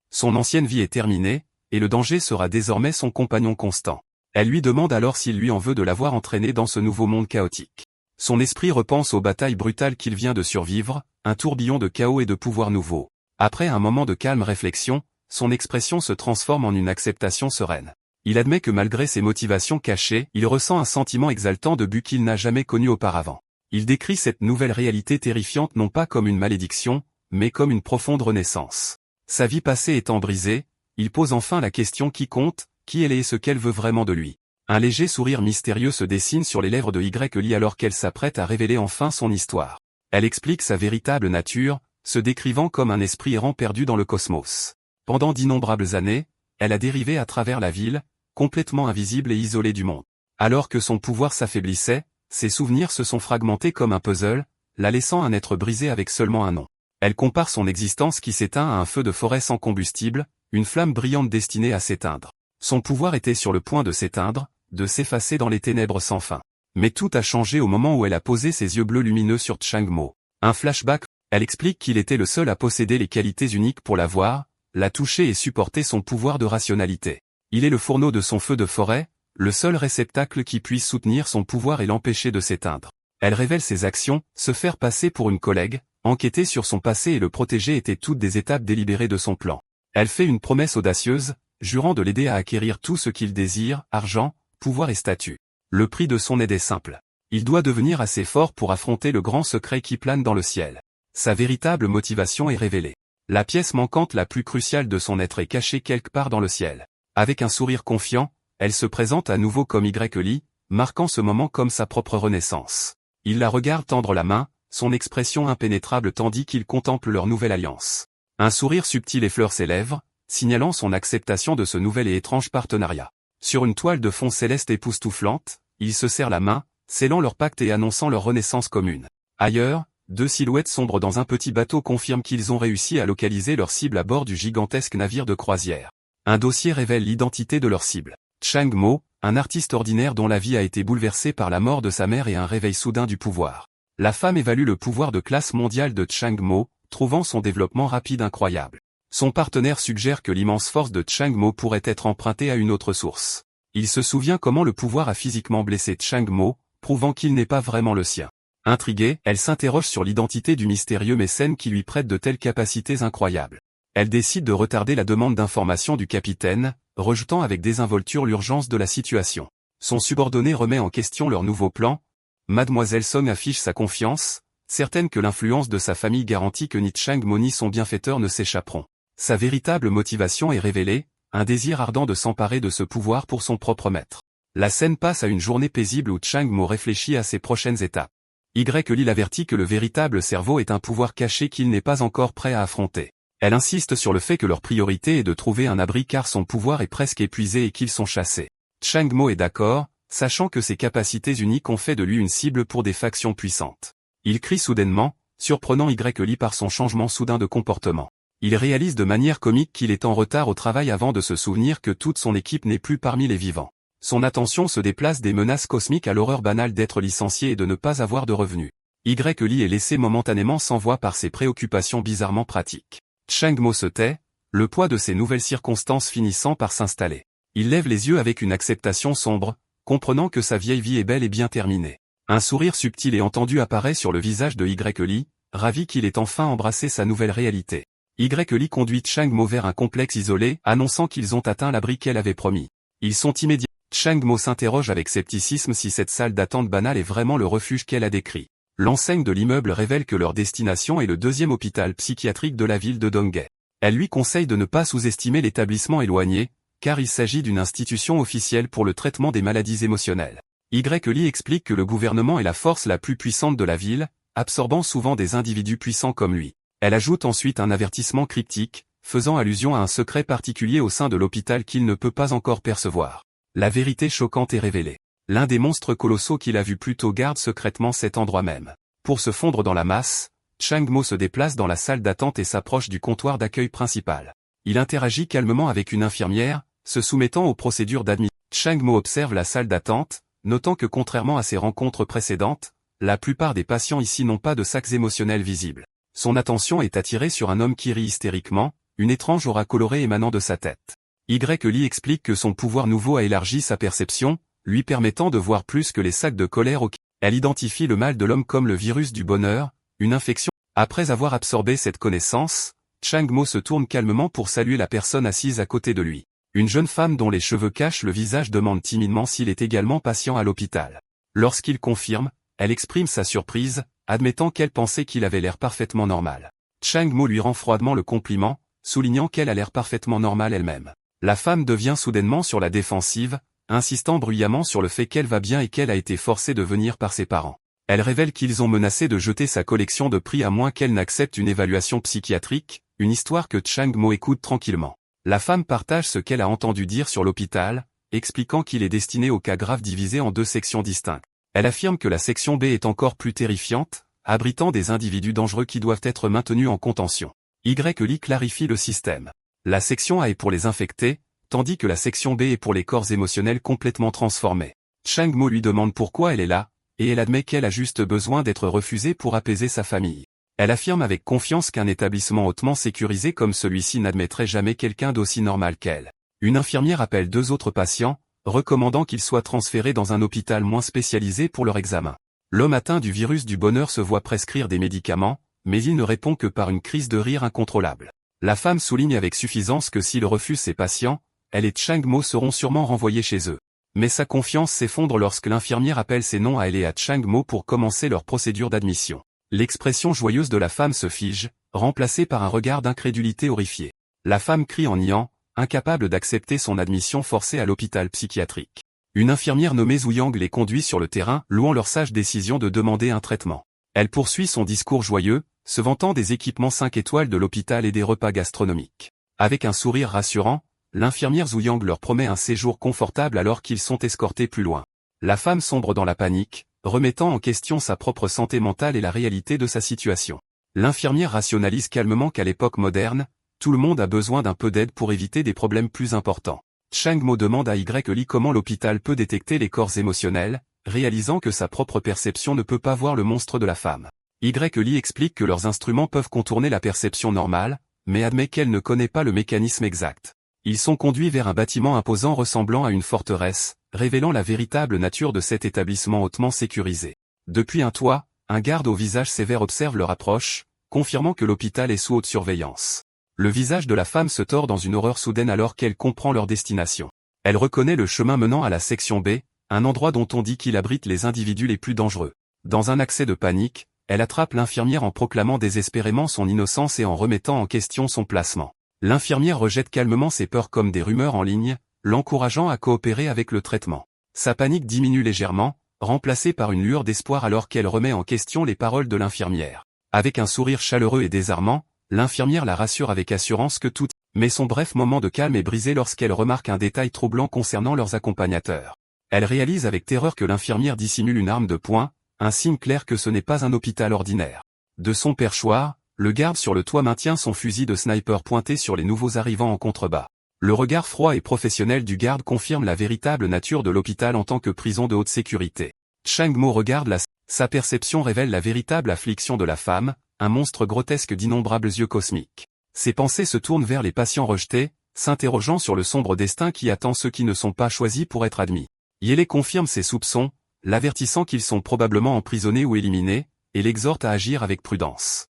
Son ancienne vie est terminée, et le danger sera désormais son compagnon constant. Elle lui demande alors s'il lui en veut de l'avoir entraîné dans ce nouveau monde chaotique. Son esprit repense aux batailles brutales qu'il vient de survivre, un tourbillon de chaos et de pouvoirs nouveaux. Après un moment de calme réflexion, son expression se transforme en une acceptation sereine. Il admet que malgré ses motivations cachées, il ressent un sentiment exaltant de but qu'il n'a jamais connu auparavant. Il décrit cette nouvelle réalité terrifiante non pas comme une malédiction, mais comme une profonde renaissance. Sa vie passée étant brisée, il pose enfin la question qui compte, qui elle est et ce qu'elle veut vraiment de lui. Un léger sourire mystérieux se dessine sur les lèvres de Lee alors qu'elle s'apprête à révéler enfin son histoire. Elle explique sa véritable nature, se décrivant comme un esprit errant perdu dans le cosmos. Pendant d'innombrables années, elle a dérivé à travers la ville, complètement invisible et isolée du monde. Alors que son pouvoir s'affaiblissait, ses souvenirs se sont fragmentés comme un puzzle, la laissant un être brisé avec seulement un nom. Elle compare son existence qui s'éteint à un feu de forêt sans combustible, une flamme brillante destinée à s'éteindre. Son pouvoir était sur le point de s'éteindre, de s'effacer dans les ténèbres sans fin. Mais tout a changé au moment où elle a posé ses yeux bleus lumineux sur Chang-mo. Un flashback, elle explique qu'il était le seul à posséder les qualités uniques pour la voir, la toucher et supporter son pouvoir de rationalité. Il est le fourneau de son feu de forêt, le seul réceptacle qui puisse soutenir son pouvoir et l'empêcher de s'éteindre. Elle révèle ses actions, se faire passer pour une collègue, enquêter sur son passé et le protéger étaient toutes des étapes délibérées de son plan. Elle fait une promesse audacieuse, jurant de l'aider à acquérir tout ce qu'il désire, argent, pouvoir et statut. Le prix de son aide est simple. Il doit devenir assez fort pour affronter le grand secret qui plane dans le ciel. Sa véritable motivation est révélée. La pièce manquante la plus cruciale de son être est cachée quelque part dans le ciel. Avec un sourire confiant, elle se présente à nouveau comme Y-Lee, marquant ce moment comme sa propre renaissance. Il la regarde tendre la main, son expression impénétrable tandis qu'il contemple leur nouvelle alliance. Un sourire subtil effleure ses lèvres, signalant son acceptation de ce nouvel et étrange partenariat. Sur une toile de fond céleste époustouflante, ils se serrent la main, scellant leur pacte et annonçant leur renaissance commune. Ailleurs, deux silhouettes sombres dans un petit bateau confirment qu'ils ont réussi à localiser leur cible à bord du gigantesque navire de croisière. Un dossier révèle l'identité de leur cible. Chang-mo, un artiste ordinaire dont la vie a été bouleversée par la mort de sa mère et un réveil soudain du pouvoir. La femme évalue le pouvoir de classe mondiale de Chang-mo, trouvant son développement rapide incroyable. Son partenaire suggère que l'immense force de Chang-mo pourrait être empruntée à une autre source. Il se souvient comment le pouvoir a physiquement blessé Chang-mo, prouvant qu'il n'est pas vraiment le sien. Intriguée, elle s'interroge sur l'identité du mystérieux mécène qui lui prête de telles capacités incroyables. Elle décide de retarder la demande d'information du capitaine, rejetant avec désinvolture l'urgence de la situation. Son subordonné remet en question leur nouveau plan. Mademoiselle Song affiche sa confiance, certaine que l'influence de sa famille garantit que ni Chang-mo ni son bienfaiteur ne s'échapperont. Sa véritable motivation est révélée, un désir ardent de s'emparer de ce pouvoir pour son propre maître. La scène passe à une journée paisible où Chang-mo réfléchit à ses prochaines étapes. Y-Lee l'avertit que le véritable cerveau est un pouvoir caché qu'il n'est pas encore prêt à affronter. Elle insiste sur le fait que leur priorité est de trouver un abri car son pouvoir est presque épuisé et qu'ils sont chassés. Chang-mo est d'accord, sachant que ses capacités uniques ont fait de lui une cible pour des factions puissantes. Il crie soudainement, surprenant Y-Lee par son changement soudain de comportement. Il réalise de manière comique qu'il est en retard au travail avant de se souvenir que toute son équipe n'est plus parmi les vivants. Son attention se déplace des menaces cosmiques à l'horreur banale d'être licencié et de ne pas avoir de revenus. Y-Lee est laissé momentanément sans voix par ses préoccupations bizarrement pratiques. Chang-mo se tait, le poids de ces nouvelles circonstances finissant par s'installer. Il lève les yeux avec une acceptation sombre, comprenant que sa vieille vie est bel et bien terminée. Un sourire subtil et entendu apparaît sur le visage de Y-Lee, ravi qu'il ait enfin embrassé sa nouvelle réalité. Y-Lee conduit Chang-mo vers un complexe isolé, annonçant qu'ils ont atteint l'abri qu'elle avait promis. Ils sont immédiats. Chang-mo s'interroge avec scepticisme si cette salle d'attente banale est vraiment le refuge qu'elle a décrit. L'enseigne de l'immeuble révèle que leur destination est le deuxième hôpital psychiatrique de la ville de Donghae. Elle lui conseille de ne pas sous-estimer l'établissement éloigné, car il s'agit d'une institution officielle pour le traitement des maladies émotionnelles. Y-Lee explique que le gouvernement est la force la plus puissante de la ville, absorbant souvent des individus puissants comme lui. Elle ajoute ensuite un avertissement cryptique, faisant allusion à un secret particulier au sein de l'hôpital qu'il ne peut pas encore percevoir. La vérité choquante est révélée. L'un des monstres colossaux qu'il a vu plus tôt garde secrètement cet endroit même. Pour se fondre dans la masse, Chang-mo se déplace dans la salle d'attente et s'approche du comptoir d'accueil principal. Il interagit calmement avec une infirmière, se soumettant aux procédures d'admission. Chang-mo observe la salle d'attente, notant que contrairement à ses rencontres précédentes, la plupart des patients ici n'ont pas de sacs émotionnels visibles. Son attention est attirée sur un homme qui rit hystériquement, une étrange aura colorée émanant de sa tête. Y-Lee explique que son pouvoir nouveau a élargi sa perception, lui permettant de voir plus que les sacs de colère Elle identifie le mal de l'homme comme le virus du bonheur, une infection. Après avoir absorbé cette connaissance, Chang-mo se tourne calmement pour saluer la personne assise à côté de lui. Une jeune femme dont les cheveux cachent le visage demande timidement s'il est également patient à l'hôpital. Lorsqu'il confirme, elle exprime sa surprise, admettant qu'elle pensait qu'il avait l'air parfaitement normal. Chang-mo lui rend froidement le compliment, soulignant qu'elle a l'air parfaitement normale elle-même. La femme devient soudainement sur la défensive, insistant bruyamment sur le fait qu'elle va bien et qu'elle a été forcée de venir par ses parents. Elle révèle qu'ils ont menacé de jeter sa collection de prix à moins qu'elle n'accepte une évaluation psychiatrique, une histoire que Chang-mo écoute tranquillement. La femme partage ce qu'elle a entendu dire sur l'hôpital, expliquant qu'il est destiné aux cas graves divisés en deux sections distinctes. Elle affirme que la section B est encore plus terrifiante, abritant des individus dangereux qui doivent être maintenus en contention. Li clarifie le système. La section A est pour les infectés, tandis que la section B est pour les corps émotionnels complètement transformés. Chang-mo lui demande pourquoi elle est là, et elle admet qu'elle a juste besoin d'être refusée pour apaiser sa famille. Elle affirme avec confiance qu'un établissement hautement sécurisé comme celui-ci n'admettrait jamais quelqu'un d'aussi normal qu'elle. Une infirmière appelle 2 autres patients, recommandant qu'ils soient transférés dans un hôpital moins spécialisé pour leur examen. L'homme atteint du virus du bonheur se voit prescrire des médicaments, mais il ne répond que par une crise de rire incontrôlable. La femme souligne avec suffisance que s'il refuse ses patients, elle et Chang-mo seront sûrement renvoyés chez eux. Mais sa confiance s'effondre lorsque l'infirmière appelle ses noms à elle et à Chang-mo pour commencer leur procédure d'admission. L'expression joyeuse de la femme se fige, remplacée par un regard d'incrédulité horrifiée. La femme crie en niant, incapable d'accepter son admission forcée à l'hôpital psychiatrique. Une infirmière nommée Zhu Yang les conduit sur le terrain, louant leur sage décision de demander un traitement. Elle poursuit son discours joyeux, se vantant des équipements 5 étoiles de l'hôpital et des repas gastronomiques. Avec un sourire rassurant, l'infirmière Zhu Yang leur promet un séjour confortable alors qu'ils sont escortés plus loin. La femme sombre dans la panique, remettant en question sa propre santé mentale et la réalité de sa situation. L'infirmière rationalise calmement qu'à l'époque moderne, tout le monde a besoin d'un peu d'aide pour éviter des problèmes plus importants. Chang-mo demande à Li comment l'hôpital peut détecter les corps émotionnels, réalisant que sa propre perception ne peut pas voir le monstre de la femme. Li explique que leurs instruments peuvent contourner la perception normale, mais admet qu'elle ne connaît pas le mécanisme exact. Ils sont conduits vers un bâtiment imposant ressemblant à une forteresse, révélant la véritable nature de cet établissement hautement sécurisé. Depuis un toit, un garde au visage sévère observe leur approche, confirmant que l'hôpital est sous haute surveillance. Le visage de la femme se tord dans une horreur soudaine alors qu'elle comprend leur destination. Elle reconnaît le chemin menant à la section B, un endroit dont on dit qu'il abrite les individus les plus dangereux. Dans un accès de panique, elle attrape l'infirmière en proclamant désespérément son innocence et en remettant en question son placement. L'infirmière rejette calmement ses peurs comme des rumeurs en ligne, l'encourageant à coopérer avec le traitement. Sa panique diminue légèrement, remplacée par une lueur d'espoir alors qu'elle remet en question les paroles de l'infirmière. Avec un sourire chaleureux et désarmant, l'infirmière la rassure avec assurance que tout, mais son bref moment de calme est brisé lorsqu'elle remarque un détail troublant concernant leurs accompagnateurs. Elle réalise avec terreur que l'infirmière dissimule une arme de poing, un signe clair que ce n'est pas un hôpital ordinaire. De son perchoir, le garde sur le toit maintient son fusil de sniper pointé sur les nouveaux arrivants en contrebas. Le regard froid et professionnel du garde confirme la véritable nature de l'hôpital en tant que prison de haute sécurité. Chang-mo regarde sa perception révèle la véritable affliction de la femme, un monstre grotesque d'innombrables yeux cosmiques. Ses pensées se tournent vers les patients rejetés, s'interrogeant sur le sombre destin qui attend ceux qui ne sont pas choisis pour être admis. Li confirme ses soupçons, l'avertissant qu'ils sont probablement emprisonnés ou éliminés, et l'exhorte à agir avec prudence.